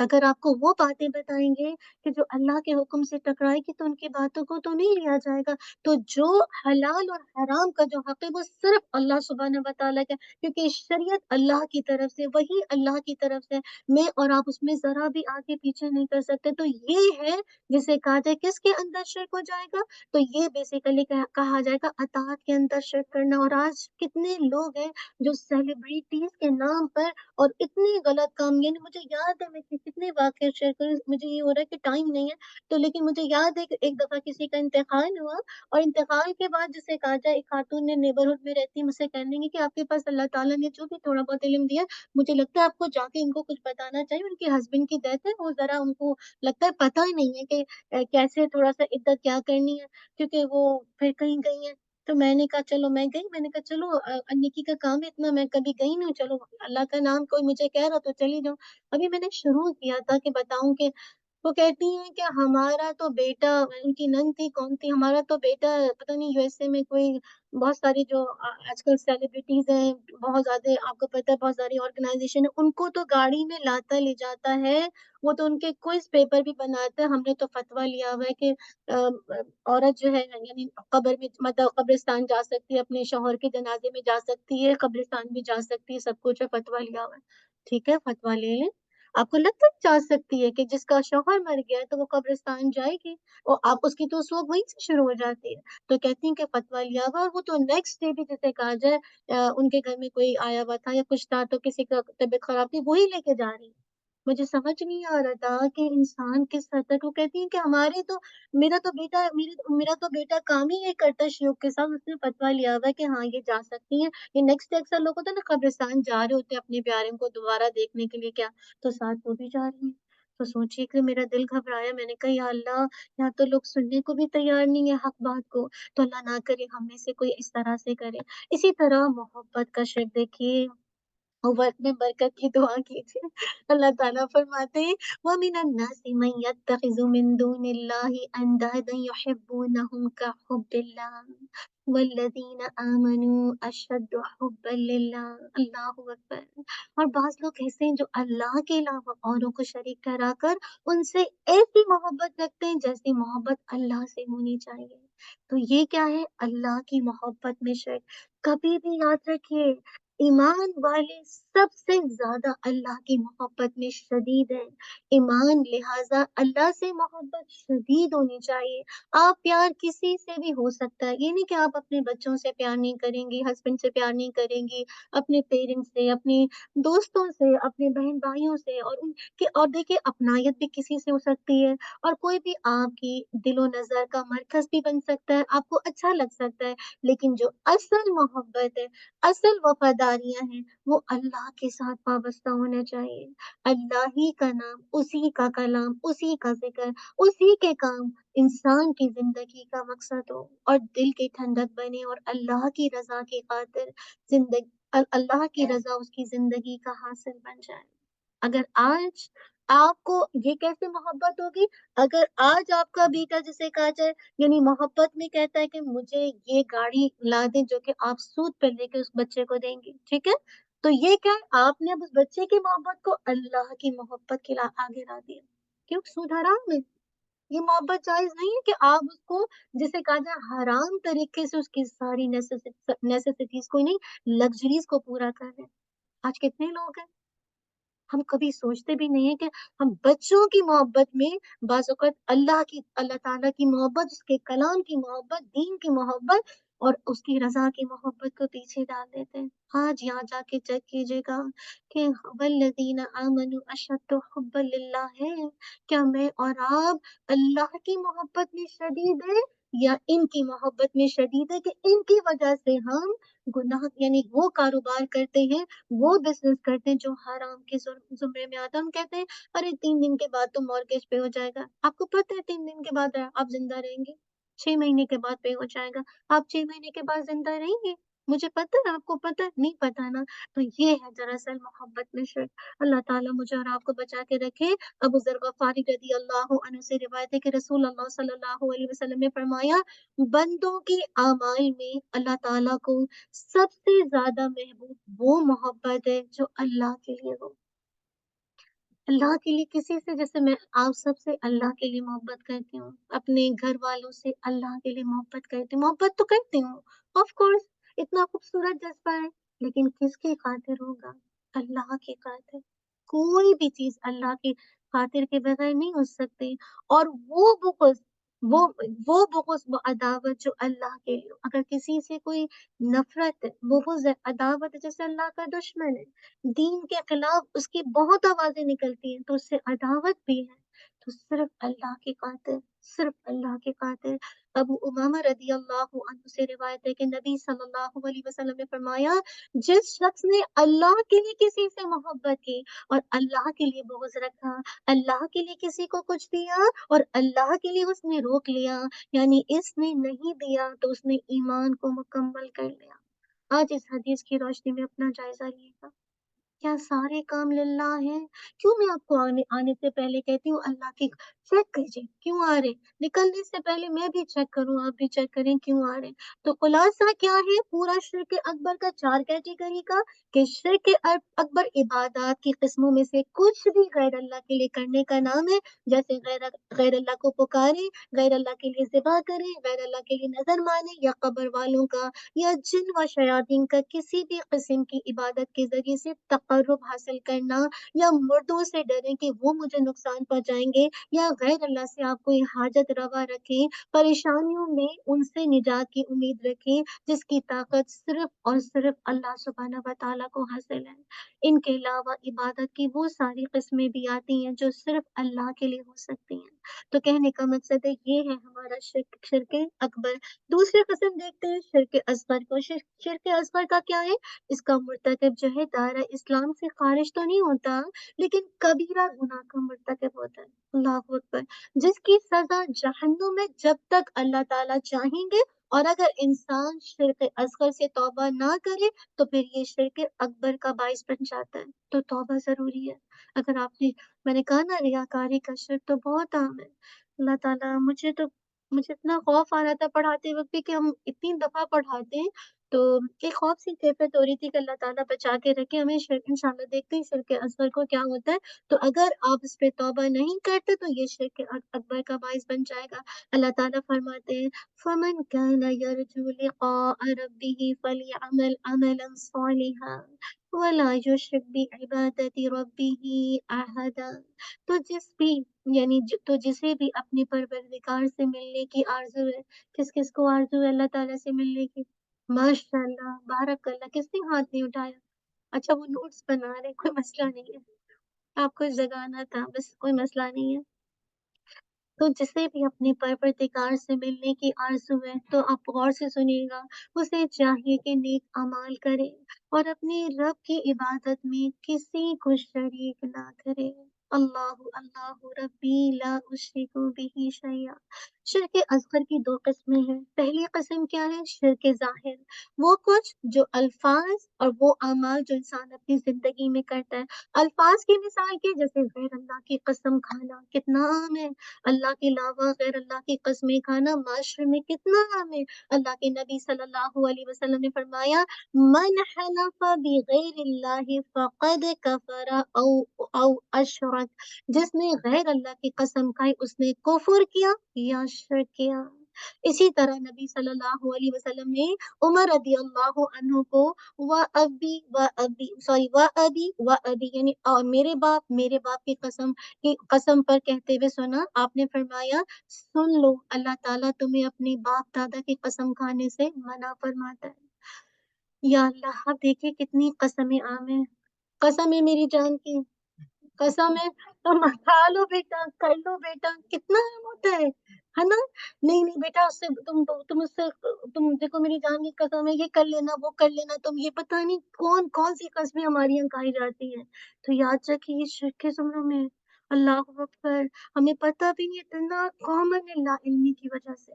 اگر آپ کو وہ باتیں بتائیں گے کہ جو اللہ کے حکم سے ٹکرائے گی تو ان کی باتوں کو تو نہیں لیا جائے گا۔ تو جو حلال اور حرام کا جو حق ہے وہ صرف اللہ سبحانہ و تعالیٰ کا ہے، کیونکہ شریعت اللہ کی طرف سے، وہی اللہ کی طرف سے، میں اور آپ اس میں ذرا بھی آگے پیچھے نہیں کر سکتے۔ تو یہ ہے جسے کہا جائے کس کے اندر شرک ہو جائے گا، تو یہ بیسیکلی کہا جائے گا اطاعت کے اندر شرک کرنا۔ اور آج کتنے لوگ ہیں جو سیلیبریٹیز کے نام پر اور اتنی غلط کام، یعنی مجھے یاد ہے، میں کتنے واقعے شیئر کروں، مجھے یہ ہو رہا ہے کہ ٹائم نہیں ہے، تو لیکن مجھے یاد ہے کہ ایک دفعہ کسی کا انتقال ہوا، اور انتقال کے بعد جسے کہا جائے ایک خاتون نے نیبرہڈ میں رہتی مجھ سے کہنے لگی کہ آپ کے پاس اللہ تعالیٰ نے جو بھی تھوڑا بہت علم دیا، مجھے لگتا ہے آپ کو جا کے ان کو کچھ بتانا چاہیے، ان کے ہسبینڈ کی ڈیتھ ہے، وہ ذرا ان کو لگتا ہے پتہ ہی نہیں ہے کہ کیسے تھوڑا سا عدت کیا کرنی ہے، کیونکہ وہ پھر کہیں گئی ہیں۔ تو میں نے کہا چلو میں گئی، میں نے کہا چلو نیکی کا کام ہے اتنا، میں کبھی گئی نہیں، چلو اللہ کا نام کوئی مجھے کہہ رہا تو چلی جاؤں۔ ابھی میں نے شروع کیا تھا کہ بتاؤں کہ وہ کہتی ہیں کہ ہمارا تو بیٹا، ان کی نند تھی کون تھی، ہمارا تو بیٹا پتہ نہیں یو ایس اے میں کوئی بہت ساری جو آج کل سیلیبریٹیز ہیں، بہت زیادہ آپ کو پتہ ہے، بہت ساری آرگنائزیشن ہے، ان کو تو گاڑی میں لاتا لے جاتا ہے، وہ تو ان کے کوئز پیپر بھی بناتا ہے۔ ہم نے تو فتویٰ لیا ہوا ہے کہ عورت جو ہے یعنی قبر میں مطلب قبرستان جا سکتی ہے، اپنے شوہر کے جنازے میں جا سکتی ہے، قبرستان بھی جا سکتی ہے، سب کچھ ہے، فتویٰ لیا ہوا ہے۔ ٹھیک ہے، فتویٰ لے لیں۔ آپ کو لگتا ہے جا سکتی ہے کہ جس کا شوہر مر گیا ہے تو وہ قبرستان جائے گی، اور آپ اس کی تو سوگ وہیں سے شروع ہو جاتی ہے۔ تو کہتی ہیں کہ فتویٰ لیا ہوا، اور وہ تو نیکسٹ ڈے بھی جسے کہا جائے ان کے گھر میں کوئی آیا ہوا تھا یا کچھ تھا تو کسی کا طبیعت خراب تھی، وہی لے کے جا رہی ہے۔ مجھے سمجھ نہیں آ رہا تھا کہ انسان کس حد تک، وہ کہتی ہیں کہ ہمارے تو میرا تو بیٹا کام ہی یہ کرتا ہے شیوخ کے ساتھ، اس نے فتویٰ لیا ہوا ہے کہ ہاں یہ جا سکتی ہیں۔ یہ نیکسٹ ڈے اکثر لوگ ہوتے ہیں نا قبرستان جا رہے ہوتے ہیں اپنے پیارے کو دوبارہ دیکھنے کے لیے، کیا تو ساتھ وہ بھی جا رہی ہیں۔ تو سوچیے کہ میرا دل گھبرایا، میں نے کہا یا اللہ، یہاں تو لوگ سننے کو بھی تیار نہیں ہے حق بات کو، تو اللہ نہ کرے ہم میں سے کوئی اس طرح سے کرے۔ اسی طرح محبت کا شرک دیکھیے، وقت میں برکت کی دعا کیجیے۔ اللہ تعالیٰ فرماتے ہیں وَمِنَ النَّاسِ مَن يَتَّخِذُ مِن دُونِ اللَّهِ أَندَادًا يُحِبُّونَهُمْ كَحُبِّ اللَّهِ وَالَّذِينَ آمَنُوا أَشَدُّ حُبًّا لِلَّهِ۔ اللہ اکبر۔ اور بعض لوگ ایسے ہیں جو اللہ کے علاوہ اوروں کو شریک ٹھہرا کر ان سے ایسی محبت رکھتے ہیں جیسی محبت اللہ سے ہونی چاہیے۔ تو یہ کیا ہے؟ اللہ کی محبت میں شرک۔ کبھی بھی یاد رکھیے، ایمان والے سب سے زیادہ اللہ کی محبت میں شدید ہیں۔ ایمان لہٰذا اللہ سے محبت شدید ہونی چاہیے۔ آپ پیار کسی سے بھی ہو سکتا ہے، یہ نہیں کہ آپ اپنے بچوں سے پیار نہیں کریں گی، ہسبینڈ سے پیار نہیں کریں گی، اپنے پیرنٹس سے، اپنے دوستوں سے، اپنے بہن بھائیوں سے، اور ان کے، اور دیکھیے اپنائیت بھی کسی سے ہو سکتی ہے، اور کوئی بھی آپ کی دل و نظر کا مرکز بھی بن سکتا ہے، آپ کو اچھا لگ سکتا ہے، لیکن جو اصل محبت ہے، اصل وفاداریاں ہیں، وہ اللہ کے ساتھ وابستہ ہونا چاہیے۔ اللہ ہی کا نام، اسی کا کلام، اسی کا ذکر، اسی کے کام انسان کی زندگی کا مقصد ہو، اور دل کی ٹھنڈک بنے، اور اللہ کی رضا کی خاطر زندگی، اللہ کی رضا اس کی زندگی کا حاصل بن جائے۔ اگر آج آپ کو یہ کیسے محبت ہوگی؟ اگر آج آپ کا بیٹا جسے کہا جائے یعنی محبت میں کہتا ہے کہ مجھے یہ گاڑی لا دیں جو کہ آپ سود پہ لے کے اس بچے کو دیں گے، ٹھیک ہے، تو یہ کیا ہے؟ آپ نے اب اس بچے کی محبت کو اللہ کی محبت کے آگے لا دیا۔ کیوں؟ سود حرام ہے، یہ محبت جائز نہیں ہے کہ آپ اس کو جسے کہا جائے حرام طریقے سے اس کی ساری نیسیسٹیز کو نہیں، لگژریز کو پورا کر رہے ہیں۔ آج کتنے لوگ ہیں، ہم کبھی سوچتے بھی نہیں ہیں کہ ہم بچوں کی محبت میں بعض اوقات اللہ تعالیٰ کی محبت، اس کے کلام کی محبت، دین کی محبت اور اس کی رضا کی محبت کو پیچھے ڈال دیتے ہیں۔ آج یہاں جا کے چیک کیجیے گا کہ والذین آمنوا اشد حبا للہ ہے، کیا میں اور آپ اللہ کی محبت میں شدید ہے، یا ان کی محبت میں شدید ہے کہ ان کی وجہ سے ہم گناہ یعنی وہ کاروبار کرتے ہیں، وہ بزنس کرتے ہیں جو حرام کے زمرے میں آتا ہے۔ ہم کہتے ہیں ارے 3 دن کے بعد تو مورگیج پے ہو جائے گا، آپ کو پتہ ہے 3 دن کے بعد آپ زندہ رہیں گے، 6 مہینے کے بعد پے ہو جائے گا، آپ 6 مہینے کے بعد زندہ رہیں گے؟ مجھے پتہ ہے، آپ کو پتہ ہے؟ نہیں پتہ نا۔ تو یہ ہے دراصل محبت میں شرک۔ اللہ تعالیٰ مجھے اور آپ کو بچا کے رکھے۔ ابو ذر غفاری رضی اللہ عنہ سے روایت ہے کہ رسول اللہ صلی اللہ علیہ وسلم نے فرمایا بندوں کی اعمال میں اللہ تعالیٰ کو سب سے زیادہ محبوب وہ محبت ہے جو اللہ کے لیے ہو۔ اللہ کے لیے کسی سے، جیسے میں آپ سب سے اللہ کے لیے محبت کرتی ہوں، اپنے گھر والوں سے اللہ کے لیے محبت کرتی ہوں، محبت تو کرتی ہوں آف کورس، اتنا خوبصورت جذبہ ہے، لیکن کس کی خاطر ہوگا؟ اللہ کی خاطر۔ کوئی بھی چیز اللہ کی خاطر کے بغیر نہیں ہو سکتی۔ اور وہ بغض، وہ وہ بغض، وہ عداوت جو اللہ کے لیے، اگر کسی سے کوئی نفرت ہے، بغض ہے، عداوت ہے، جیسے اللہ کا دشمن ہے، دین کے خلاف اس کی بہت آوازیں نکلتی ہیں، تو اس سے عداوت بھی ہے، تو صرف اللہ کی خاطر، صرف اللہ کی خاطر۔ ابو امامہ رضی اللہ عنہ سے روایت ہے کہ نبی صلی اللہ علیہ وسلم نے فرمایا، جس شخص نے اللہ کے لیے کسی سے محبت کی اور اللہ کے لیے بغض رکھا، اللہ کے لیے کسی کو کچھ دیا اور اللہ کے لیے اس نے روک لیا، یعنی اس نے نہیں دیا تو اس نے ایمان کو مکمل کر لیا۔ آج اس حدیث کی روشنی میں اپنا جائزہ لیے گا، کیا سارے کام للہ ہیں؟ کیوں میں آپ کو آنے سے پہلے کہتی ہوں اللہ کی چیک کیجیے کیوں آ رہے، نکلنے سے پہلے میں بھی چیک کروں، آپ بھی چیک کریں کیوں آ رہے۔ تو خلاصہ کیا ہے پورا شرک اکبر کا، 4 کیٹیگری کا، کہ شرک اکبر عبادات کی قسموں میں سے کچھ بھی غیر اللہ کے لیے کرنے کا نام ہے، جیسے غیر اللہ کو پکارے، غیر اللہ کے لیے ذبح کرے، غیر اللہ کے لیے نظر مانے، یا قبر والوں کا یا جن و شیاطین کا کسی بھی قسم کی عبادت کے ذریعے سے تقرب حاصل کرنا، یا مردوں سے ڈریں کہ وہ مجھے نقصان پہنچائیں گے، یا غیر اللہ سے آپ کوئی حاجت روا رکھیں، پریشانیوں میں ان سے نجات کی امید رکھیں جس کی طاقت صرف اور صرف اللہ سبحانہ و تعالیٰ کو حاصل ہے۔ ان کے علاوہ عبادت کی وہ ساری قسمیں بھی آتی ہیں جو صرف اللہ کے لیے ہو سکتی ہیں۔ تو کہنے کا مقصد ہے یہ ہے ہمارا شرک اکبر۔ دوسری قسم دیکھتے ہیں شرک اصغر کو۔ شرک اصغر کا کیا ہے؟ اس کا مرتکب جو ہے دائرہ اسلام سے خارج تو نہیں ہوتا، لیکن کبیرہ گناہ کا مرتکب ہوتا ہے۔ اللہ اکبر، جس کی سزا جہنم میں جب تک اللہ تعالیٰ چاہیں گے، اور اگر انسان شرک اصغر سے توبہ نہ کرے تو پھر یہ شرک اکبر کا باعث بن جاتا ہے، تو توبہ ضروری ہے۔ اگر آپ نے، میں نے کہا نا ریاکاری کا شرک تو بہت عام ہے۔ اللہ تعالیٰ، مجھے اتنا خوف آ رہا تھا پڑھاتے وقت بھی، کہ ہم اتنی دفعہ پڑھاتے ہیں تو ایک خوف سی کیفیت ہو رہی تھی کہ اللہ تعالیٰ بچا کے رکھے ہمیں انشاءاللہ۔ دیکھتے ہیں شرک اصغر کو کیا ہوتا ہے۔ تو اگر آپ اس پہ توبہ نہیں کرتے تو یہ شرک اکبر کا باعث بن جائے گا۔ اللہ تعالیٰ فرماتے ہیں فَمَنْ كَانَ يَرْجُو لِقَاءَ رَبِّهِ فَلْيَعْمَلْ عَمَلًا صَالِحًا وَلَا يُشْرِكْ بِعِبَادَةِ رَبِّهِ أَحَدًا۔ تو جسے بھی اپنے پروردگار سے ملنے کی آرزو ہے، کس کس کو آرزو ہے اللہ تعالیٰ سے ملنے کی؟ ماشاء اللہ، بارک اللہ، کس نے ہاتھ نہیں اٹھایا؟ اچھا وہ نوٹس بنا رہے، کوئی مسئلہ نہیں ہے، آپ کو جگانا تھا بس، کوئی مسئلہ نہیں ہے۔ تو جسے بھی اپنے پروردگار سے ملنے کی آرزو ہے تو آپ غور سے سنیے گا، اسے چاہیے کہ نیک اعمال کرے اور اپنے رب کی عبادت میں کسی کو شریک نہ کرے۔ اللہ اللہ ربی لا اشرک بہ شیئا۔ شرک اصغر کی 2 قسمیں ہیں۔ پہلی قسم کیا ہے؟ شرک ظاہر، وہ کچھ جو الفاظ اور وہ اعمال جو انسان اپنی زندگی میں کرتا ہے۔ الفاظ کی مثال کیا؟ جیسے غیر اللہ کی قسم کھانا، کتنا عام ہے۔ اللہ کے علاوہ غیر اللہ کی قسمیں کھانا معاشرے میں کتنا عام ہے۔ اللہ کے نبی صلی اللہ علیہ وسلم نے فرمایا، من حلف بغیر اللہ فقد کفر او اشرک۔ جس نے غیر اللہ کی قسم کھائی اس نے کفر کیا یا شرک کیا۔ اسی طرح نبی صلی اللہ علیہ وسلم نے عمر رضی اللہ عنہ کو و ابی یعنی میرے باپ کی قسم پر کہتے ہوئے سنا۔ آپ نے فرمایا، سن لو، اللہ تعالیٰ تمہیں اپنے باپ دادا کی قسم کھانے سے منع فرماتا ہے۔ یا اللہ، آپ دیکھیں کتنی قسمیں عام ہیں۔ قسم ہے میری جان کی، قسم ہے، تم کھا لو بیٹا، کر لو بیٹا، کتنا عام ہوتا ہے نا؟ نہیں نہیں بیٹا، اس سے تم دیکھو میری جان کی قسم ہے، یہ کر لینا، وہ کر لینا، تم یہ پتہ نہیں کون کون سی قسمیں ہماری یہاں کھائی جاتی ہیں۔ تو یاد رکھیے یہ شرک کے زمروں میں ہے۔ اللہ اکبر، ہمیں پتہ بھی نہیں، اتنا کامن ہے لا علمی کی وجہ سے۔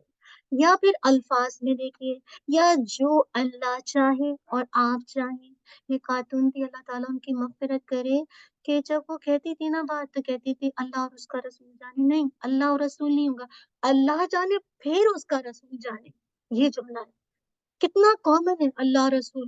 یا پھر الفاظ میں دیکھیے، یا جو اللہ چاہے اور آپ چاہیں۔ یہ خاتون تھی، اللہ تعالیٰ ان کی مغفرت کرے، کہ جب وہ کہتی تھی نا بات، تو کہتی تھی اللہ اور اس کا رسول جانے، نہیں اللہ اور رسول نہیں ہوگا، اللہ جانے پھر اس کا رسول جانے، یہ جملہ ہے۔ کتنا کامن ہے اللہ اور رسول،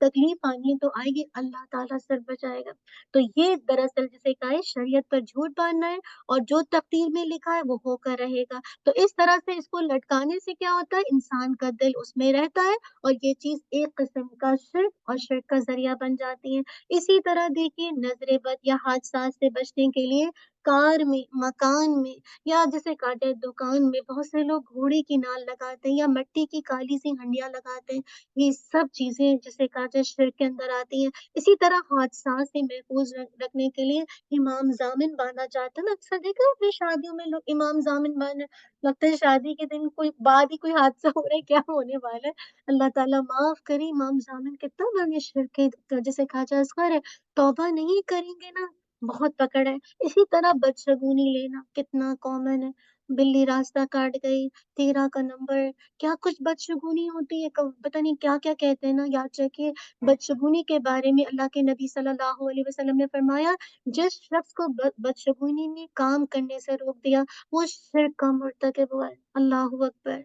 تکلیف آنی ہے تو آئے گی، اللہ تعالیٰ سر بچائے گا۔ تو یہ دراصل جسے کہا ہے شریعت پر جھوٹ باندھنا ہے، اور جو تقدیر میں لکھا ہے وہ ہو کر رہے گا۔ تو اس طرح سے اس کو لٹکانے سے کیا ہوتا ہے، انسان کا دل اس میں رہتا ہے، اور یہ چیز ایک قسم کا شرک اور شرک کا ذریعہ بن جاتی ہے۔ اسی طرح دیکھیے نظر بد یا حادثات سے بچنے کے لیے کار میں، مکان میں، یا جیسے کہا جائے دکان میں بہت سے لوگ گھوڑے کی نال لگاتے ہیں یا مٹی کی کالی سی ہنڈیاں لگاتے ہیں۔ یہ سب چیزیں جیسے کہا جائے شرک کے اندر آتی ہیں۔ اسی طرح حادثات سے محفوظ رکھنے کے لیے امام ضامن باندھا جاتا ہے نا، اکثر دیکھا اپنی شادیوں میں لوگ امام ضامن باندھ، لگتا ہے شادی کے دن کوئی بعد ہی کوئی حادثہ ہو رہا ہے، کیا ہونے والا ہے۔ اللہ تعالیٰ معاف کرے، امام ضامن کتنا بڑا شرک ہے، جیسے کہا جائے اصغر ہے، توبہ نہیں کریں گے نا بہت پکڑ ہے۔ اسی طرح بدشگونی لینا کتنا کامن ہے، بلی راستہ کاٹ گئی، 13 کا نمبر، کیا کچھ بدشگونی ہوتی ہے، پتہ نہیں کیا کیا کہتے ہیں نا، یاد رکھیے بدشگونی کے بارے میں اللہ کے نبی صلی اللہ علیہ وسلم نے فرمایا، جس شخص کو بدشگونی نے کام کرنے سے روک دیا وہ شرک کا مرتکب ہوا ہے۔ اللہ اکبر،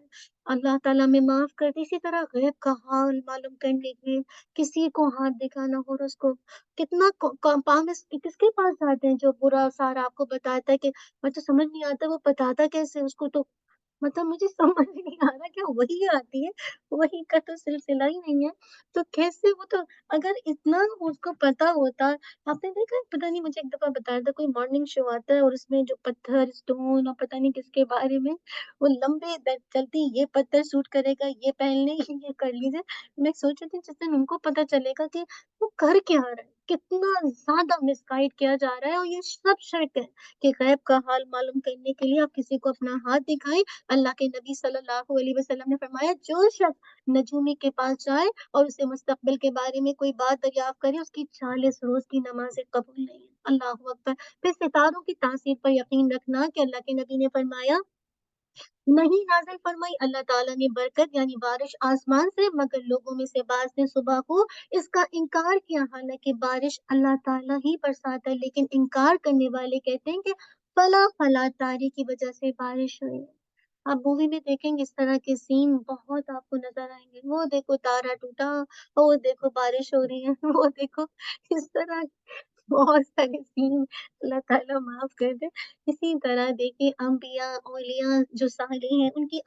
اللہ تعالیٰ میں معاف کر دے۔ اسی طرح غیب کا حال معلوم کرنے کے لیے کسی کو ہاتھ دکھانا ہو اس کو کتنا کس کے پاس جاتے ہیں جو برا سارا آپ کو بتاتا ہے، کہ مجھے سمجھ نہیں آتا وہ بتاتا کیسے اس کو، تو مطلب مجھے سمجھ نہیں آ رہا کہ وہی آتی ہے، وہی کا تو سلسلہ ہی نہیں ہے، تو کیسے وہ تو اگر اتنا اس کو پتا ہوتا۔ آپ نے دیکھا ہے، پتا نہیں مجھے ایک دفعہ بتایا تھا، کوئی مارننگ شو آتا ہے اور اس میں جو پتھر اسٹون اور پتا نہیں کس کے بارے میں وہ لمبے چلتی، یہ پتھر سوٹ کرے گا، یہ پہن لیں، یہ کر لیجیے۔ میں سوچ رہی تھی جس دن ان کو پتا چلے گا کہ وہ کر کیا رہا ہے، کتنا زیادہ مس گائڈ کیا جا رہا ہے، اور یہ سب شرک ہے کہ غیب کا حال معلوم کرنے کے لیے آپ کسی کو اپنا ہاتھ دکھائیں۔ اللہ کے نبی صلی اللہ علیہ وسلم نے فرمایا جو شخص نجومی کے پاس جائے اور اسے مستقبل کے بارے میں کوئی بات دریافت کرے، اس کی 40 روز کی نماز قبول نہیں ہے۔ اللہ اکبر۔ پھر ستاروں کی تاثیر پر یقین رکھنا کہ اللہ کے نبی نے فرمایا نہیں نازل فرمائی اللہ تعالیٰ نے برکت یعنی بارش آسمان سے، مگر لوگوں میں سے بعض نے صبح کو اس کا انکار کیا، حالانکہ بارش اللہ تعالیٰ ہی برساتا ہے، لیکن انکار کرنے والے کہتے ہیں کہ فلا فلا تاری کی وجہ سے بارش ہوئی۔ آپ مووی میں دیکھیں گے اس طرح کے سین بہت آپ کو نظر آئیں گے، وہ دیکھو تارا ٹوٹا، وہ دیکھو بارش ہو رہی ہے، وہ دیکھو اس طرح بہت سارے سین، اللہ تعالیٰ معاف کر دے۔ اسی طرح دیکھیں انبیاء اولیاء جو صالح ہیں ان کی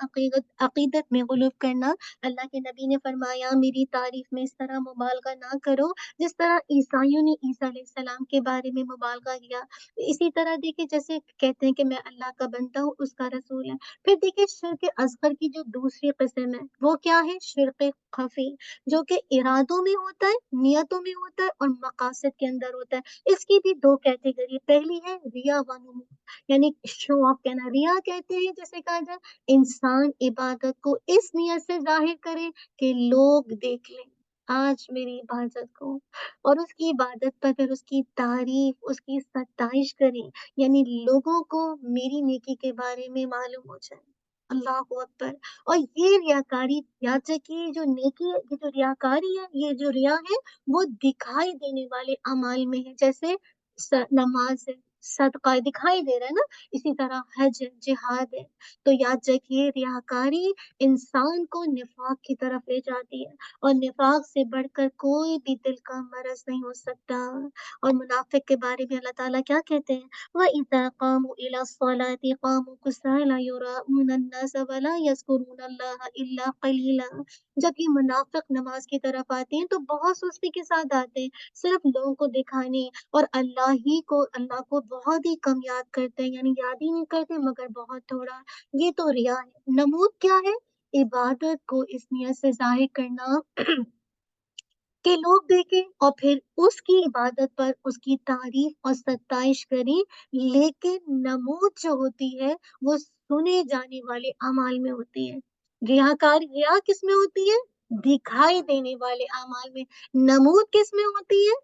عقیدت میں غلوف کرنا، اللہ کے نبی نے فرمایا میری تعریف میں اس طرح مبالغہ نہ کرو جس طرح عیسائیوں نے عیسیٰ علیہ السلام کے بارے میں مبالغہ کیا۔ اسی طرح دیکھیں جیسے کہتے ہیں کہ میں اللہ کا بندہ ہوں، اس کا رسول ہے۔ پھر دیکھیں شرک اصغر کی جو دوسری قسم ہے وہ کیا ہے، شرک خفی، جو کہ ارادوں میں ہوتا ہے، نیتوں میں ہوتا ہے اور مقاصد کے اندر ہوتا ہے۔ اس کی بھی دو کیٹیگری، پہلی ہے ریا و نمو، یعنی شو آف کہنا، ریا کہتے ہیں جیسے کہا جائے انسان عبادت کو اس نیت سے ظاہر کرے کہ لوگ دیکھ لیں آج میری عبادت کو، اور اس کی عبادت پر پھر اس کی تعریف، اس کی ستائش کریں، یعنی لوگوں کو میری نیکی کے بارے میں معلوم ہو جائے۔ اللہ اکبر۔ اور یہ ریاکاری، یاد رکھیے جو نیکی ہے، یہ جو ریاکاری ہے، یہ جو ریا ہے وہ دکھائی دینے والے اعمال میں ہے، جیسے نماز ہے، صدقہ ہے، دکھائی دے رہا ہے نا، اسی طرح حج ہے، جہاد ہے۔ تو یاد رکھیے ریاکاری انسان کو نفاق کی طرف لے جاتی ہے، اور نفاق سے بڑھ کر کوئی بھی دل کا مرض نہیں ہو سکتا۔ اور منافق کے بارے میں اللہ تعالیٰ کیا کہتے ہیں، وَإِذَا قَامُوا إِلَى الصَّلَاةِ قَامُوا كُسَالَىٰ يُرَاءُونَ النَّاسَ وَلَا يَذْكُرُونَ اللَّهَ إِلَّا قَلِيلًا۔ جب یہ منافق نماز کی طرف آتے ہیں تو بہت سستی کے ساتھ آتے ہیں، صرف لوگوں کو دکھانے، اور اللہ کو بہت ہی کم یاد کرتے ہیں، یعنی یاد ہی نہیں کرتے مگر بہت تھوڑا۔ یہ تو ریا ہے۔ نمود کیا ہے، عبادت کو اس نیت سے ظاہر کرنا کہ لوگ دیکھیں اور پھر اس کی عبادت پر اس کی تعریف اور ستائش کریں، لیکن نمود جو ہوتی ہے وہ سنے جانے والے اعمال میں ہوتی ہے۔ ریا کس میں ہوتی ہے، دکھائی دینے والے اعمال میں۔ نمود کس میں ہوتی ہے،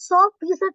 100%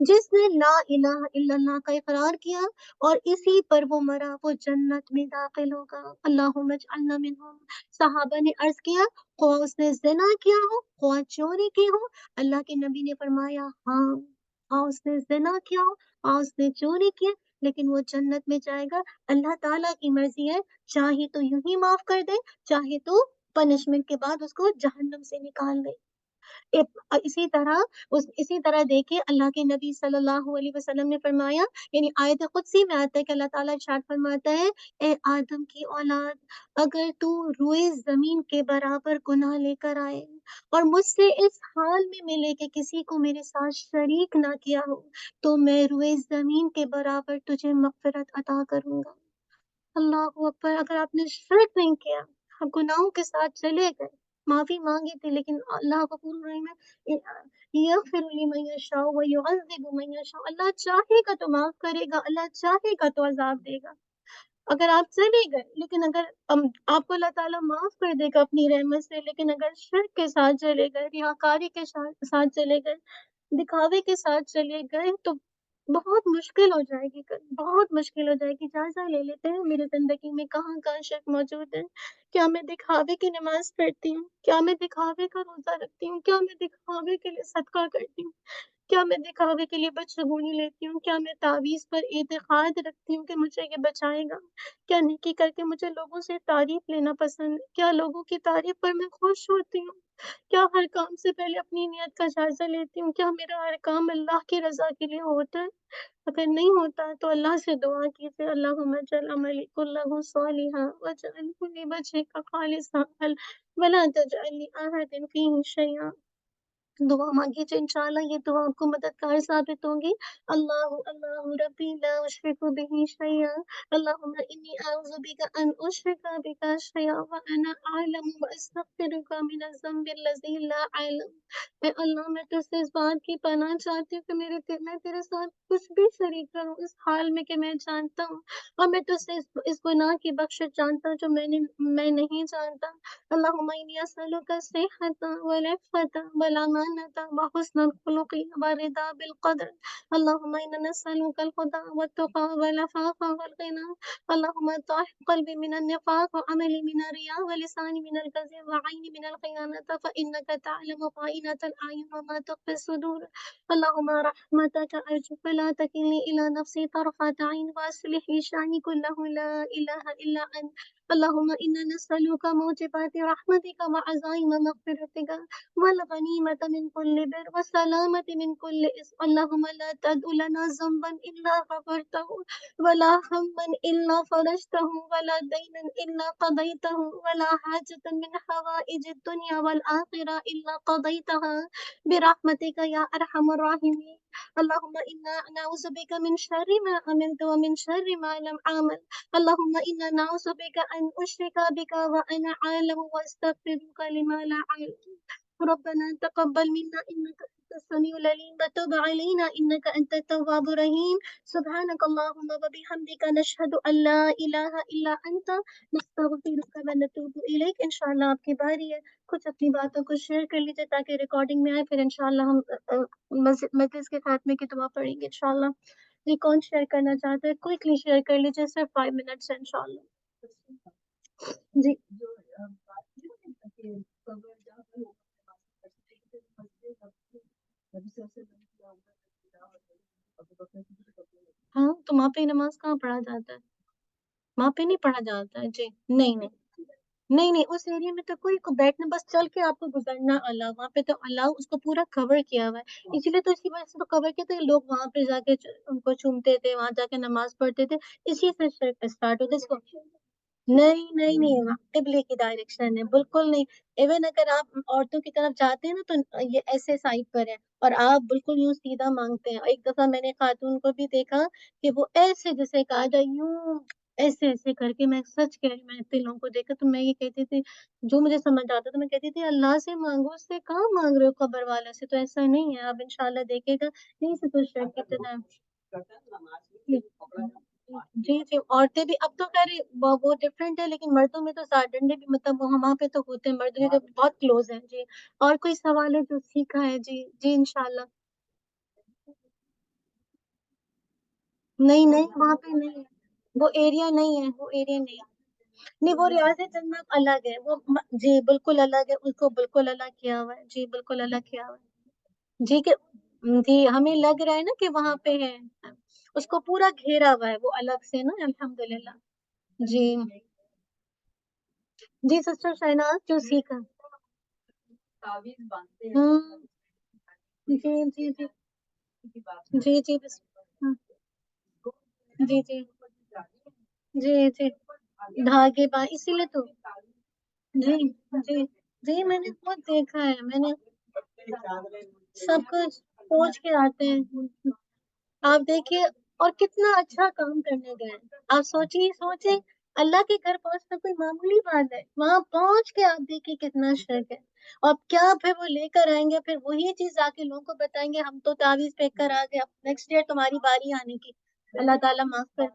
جس نے لا الہ الا اللہ کا اقرار کیا اور اسی پر وہ مرا، وہ جنت میں داخل ہوگا۔ اللہم اجعلنا منہم۔ صحابہ نے عرض کیا خواہ اس نے زنا کیا ہو، خواہ چوری کی ہو، اللہ کے نبی نے فرمایا ہاں، خواہ اس نے زنا کیا ہو، خواہ اس نے چوری کی، لیکن وہ جنت میں جائے گا۔ اللہ تعالیٰ کی مرضی ہے، چاہے تو یوں ہی معاف کر دے، چاہے تو پنشمنٹ کے بعد اس کو جہنم سے نکال دے۔ اسی طرح دیکھیں اللہ کے نبی صلی اللہ علیہ وسلم نے فرمایا، یعنی آیت قدسی میں آتا ہے کہ اللہ تعالیٰ ارشاد فرماتا ہے، اے آدم کی اولاد، اگر تو روئے زمین کے برابر گناہ لے کر آئے اور مجھ سے اس حال میں ملے کہ کسی کو میرے ساتھ شریک نہ کیا ہو، تو میں روئے زمین کے برابر تجھے مغفرت عطا کروں گا۔ اللہ اکبر! اگر آپ نے شرک نہیں کیا، آپ گناہوں کے ساتھ چلے گئے، معافی مانگی تھی، لیکن اللہ غفور رحیم ہے، یغفر لمن یشاء ویعذب من یشاء، اللہ چاہے گا تو معاف کرے گا، اللہ چاہے گا تو عذاب دے گا۔ اگر آپ چلے گئے، لیکن اگر آپ کو اللہ تعالیٰ معاف کر دے گا اپنی رحمت سے، لیکن اگر شرک کے ساتھ چلے گئے، ریاکاری کے ساتھ چلے گئے، دکھاوے کے ساتھ چلے گئے، تو بہت مشکل ہو جائے گی، بہت مشکل ہو جائے گی۔ جائزہ لے لیتے ہیں میری زندگی میں کہاں کہاں شرک موجود ہے۔ کیا میں دکھاوے کی نماز پڑھتی ہوں؟ کیا میں دکھاوے کا روزہ رکھتی ہوں؟ کیا میں دکھاوے کے لیے صدقہ کرتی ہوں؟ کیا میں دکھاوے کے لیے بدشگونی لیتی ہوں؟ کیا میں تعویذ پر اعتقاد رکھتی ہوں کہ مجھے یہ بچائے گا؟ کیا نیکی کر کے مجھے لوگوں سے تعریف لینا پسند ہے؟ کیا لوگوں کی تعریف پر میں خوش ہوتی ہوں؟ کیا ہر کام سے پہلے اپنی نیت کا جائزہ لیتی ہوں؟ کیا میرا ہر کام اللہ کی رضا کے لیے ہوتا ہے؟ اگر نہیں ہوتا تو اللہ سے دعا کیجیے، اللہم اجعل عملی کلہ صالحا واجعلہ لوجہک خالصا ولا تجعل لأحد فیہ شیئا۔ دعا مانگیے، انشاءاللہ یہ دعا آپ کو مددگار ثابت ہوگی۔ اللہ ربی لا اشرک بہ شیئا، اللہم انی اعوذ بک ان اشرک بک شیئا وانا اعلم واستغفرک من الذنب الذی لا اعلم۔ اے اللہ، میں تجھ سے اس بات کی پناہ چاہتی ہوں کہ میں تیرے ساتھ کچھ بھی شریک کروں اس حال میں کہ میں جانتا ہوں، اور میں تجھ سے اس گناہ کی بخشش جانتا ہوں جو میں نہیں جانتا۔ اللہم انی اسألک الصحة والعفة والامانة وحسن الخلق والرضا بالقدر۔ اللہم انا نسألک الهدى والتقى والعفاف والغنى۔ اللہم طهر قلبی من النفاق وعملی من الرياء ولسانی من الكذب وعینی من الخیانة فإنك تعلم خائنة الأعین وما تخفي الصدور۔ اللہم رحمتک ارجو فلا تکلنی الى نفسی طرفة عین واصلح لي شأنی كله لا إله إلا أنت۔ اللہم انا نسألک موجبات رحمتک وعزائم مغفرتک والغنیمة من كل بر والسلامة من كل إثم۔ اللہم لا تدع لنا ذنبا إلا غفرته ولا هما إلا فرجته ولا دينا إلا قضيته ولا حاجة من حوائج الدنيا والآخرة إلا قضيتها برحمتك يا أرحم الراحمين۔ اللہم انا نعوذ بک من شر ما عملت ومن شر ما لم أعمل۔ اللہم انا نعوذ بک ان اشرک بک وانا عالم واستغفرک لما لا اعلم۔ ربنا تقبل منا انك انت السميع العليم وتب علينا انك انت التواب الرحيم۔ سبحانك اللهم وبحمدك نشهد ان لا اله الا انت نستغفرك ونتوب اليك۔ انشاءاللہ آپ کی باری ہے، کچھ اپنی باتوں کو شیئر کر لیجیے تاکہ ریکارڈنگ میں آئے، پھر انشاءاللہ ہم مجلس کے خاتمے کی دعا پڑھیں گے انشاءاللہ۔ جی، کون شیئر کرنا چاہتا ہے؟ کوئکلی شیئر کر لیجیے، صرف 5 منٹس ہے انشاءاللہ۔ جی ہاں، تو وہاں پہ نماز کہاں پڑھا جاتا ہے؟ وہاں پہ نہیں پڑھا جاتا ہے۔ جی نہیں نہیں نہیں نہیں، اس ایریا میں تو کوئی کو بیٹھنا، بس چل کے آپ کو گزرنا اللہ، وہاں پہ تو اللہ اس کو پورا کور کیا ہوا ہے، اسی لیے تو اسی وجہ سے تو کور کیا تھا، لوگ وہاں پہ جا کے ان کو چومتے تھے، وہاں جا کے نماز پڑھتے تھے، اسی سے شرک اسٹارٹ ہوتا ہے اس کو۔ نہیں نہیں نہیں، قبلے کی ڈائریکشن ہے، بالکل نہیں۔ ایون اگر آپ عورتوں کی طرف جاتے ہیں نا تو یہ ایسے سائڈ پر ہے، اور آپ بالکل یوں سیدھا مانگتے ہیں۔ ایک دفعہ میں نے خاتون کو بھی دیکھا کہ وہ ایسے جیسے کہا جائے یوں ایسے ایسے کر کے، میں سچ کہہ رہی ہوں، میں اتنے لوگوں کو دیکھا تو میں یہ کہتی تھی، جو مجھے سمجھ آتا تو میں کہتی تھی اللہ سے مانگو، اس سے کہاں مانگ رہے ہو، قبر والے سے تو ایسا نہیں ہے۔ آپ انشاءاللہ دیکھے گا، نہیں سے تو شرک کی ابتدا ہے۔ جی جی، عورتیں بھی اب تو خیر وہ ڈفرینٹ ہے، لیکن مردوں میں تو ڈنڈے بھی مطلب وہاں پہ تو ہوتے ہیں، مردوں کے تو بہت کلوز ہیں۔ جی، اور کوئی سوال ہے جو سیکھا ہے؟ جی جی انشاءاللہ۔ نہیں نہیں وہاں پہ نہیں ہے، وہ ایریا نہیں ہے، وہ ایریا نہیں ہے۔ نہیں وہ ریاض جنت الگ ہے، وہ جی بالکل الگ ہے، اس کو بالکل الگ کیا ہوا ہے، جی بالکل الگ کیا ہوا ہے جی کہ جی ہمیں لگ رہا ہے نا کہ وہاں پہ ہے، اس کو پورا گھیرا ہوا ہے وہ الگ سے نا، الحمدللہ جی جی سسٹر شہناز جو سیکھا ہوں جی جی جی جی جی بس ہاں، جی جی جی جی دھاگے با اسی لیے تو جی جی جی میں نے خود دیکھا ہے، میں نے سب کچھ پوچھ کے آتے ہیں، آپ دیکھیے اور کتنا اچھا کام کرنے گئے، آپ سوچیے اللہ کے گھر پہنچنا کوئی معمولی بات ہے، وہاں پہنچ کے آپ دیکھیے کتنا شرک ہے، اور کیا پھر وہ لے کر آئیں گے، پھر وہی چیز آ کے لوگوں کو بتائیں گے ہم تو تعویذ پھینک کر آ گئے، اب نیکسٹ ایئر تمہاری باری آنے کی، اللہ تعالیٰ معاف کر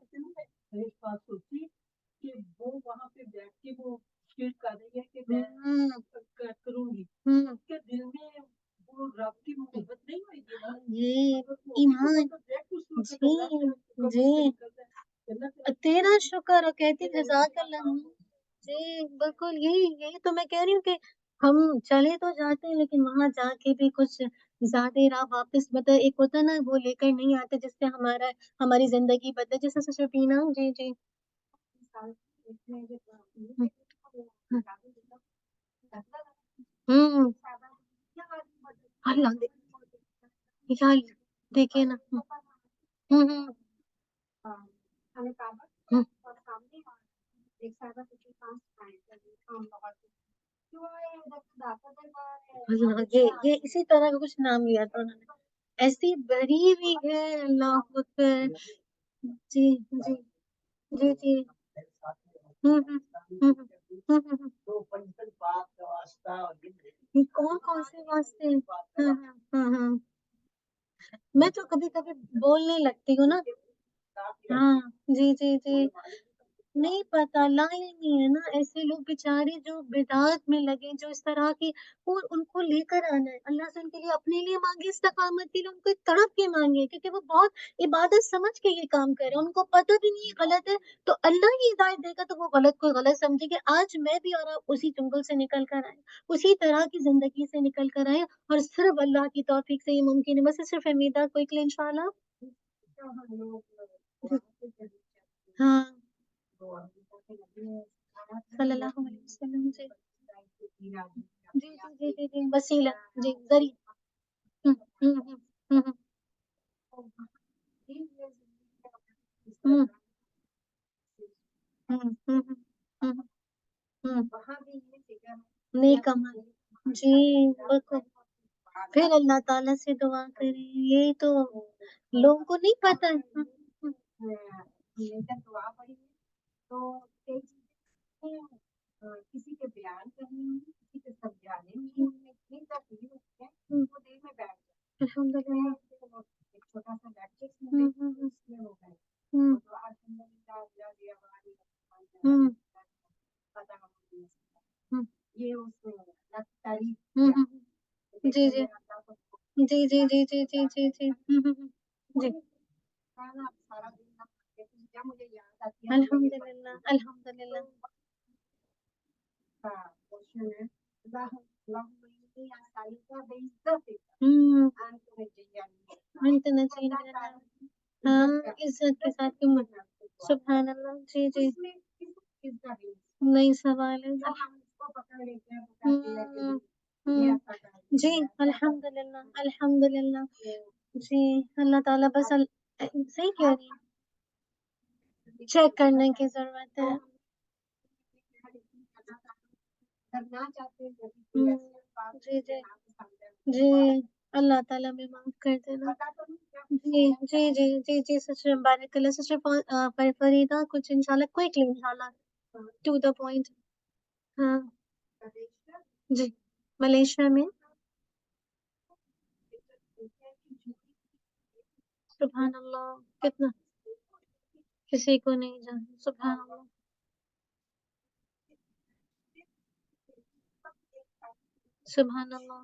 یہ ایمان جی تیرا شکر اور کہتی جزاک اللہ جی بالکل یہی تو میں کہہ رہی ہوں کہ ہم چلے تو جاتے ہیں لیکن وہاں جا کے بھی کچھ زیادہ راہ واپس مطلب ایک ہوتا نا وہ لے کر نہیں آتے جس سے ہماری زندگی بدلے، جیسے شبینہ جی جی ہوں اللہ یار دیکھیے نا ہوں ہوں ہوں یہ اسی طرح کا کچھ نام لیا تھا انہوں نے، ایسی بری ہوئی ہے، اللہ اکبر جی جی جی جی ہوں ہوں ہوں ہوں ہوں کون سے واسطے ہاں ہاں ہاں ہاں میں تو کبھی کبھی بولنے لگتی ہوں نا ہاں جی جی جی نہیں پتا لا ہی نہیں ہے نا، ایسے لوگ بیچارے جو بدعات میں لگے، جو اس طرح کی وہ ان کو لے کر آنا ہے، اللہ سے ان کے لیے اپنے لیے مانگے، استقامت کے لیے ان کو تڑپ کے مانگے، کیونکہ وہ بہت عبادت سمجھ کے یہ کام کر رہے ہیں، ان کو پتہ بھی نہیں غلط ہے، تو اللہ ہی ہدایت دے گا تو وہ غلط کو غلط سمجھے گے، آج میں بھی اور آپ اسی چنگل سے نکل کر آئے، اسی طرح کی زندگی سے نکل کر آئے، اور صرف اللہ کی توفیق سے یہ ممکن ہے، بس صرف امیدہ کوئی کہ انشاءاللہ ہاں صلی اللہ علیہ وسلم جی جی جی جی جی وسیلہ جی ذریعہ ہوں ہوں ہوں ہوں ہوں ہوں ہوں ہوں نیک عمل جی بالکل، پھر اللہ تعالیٰ سے دعا کریں، یہی تو لوگوں کو نہیں پتا الحمد للہ جی جی جی جی جی جی جی جی جی جی الحمد للہ الحمد للہ انت نجین ہاں عزت کے ساتھ تم سبحان اللہ جی جی نہیں سوال ہے جی الحمد للہ الحمد للہ جی اللہ تعالیٰ بس صحیح کہہ رہی ہیں، چیک کرنے کی ضرورت ہے جی جی جی اللہ تعالیٰ میں معاف کر دینا جی جی جی جی جی سسٹر بارک اللہ سسٹر فریدہ کچھ انشاءاللہ کوئکلی انشاءاللہ ٹو دا پوائنٹ ہاں جی ملیشیا میں سبحان اللہ کتنا کسی کو نہیں جانا سبحان اللہ سبحان اللہ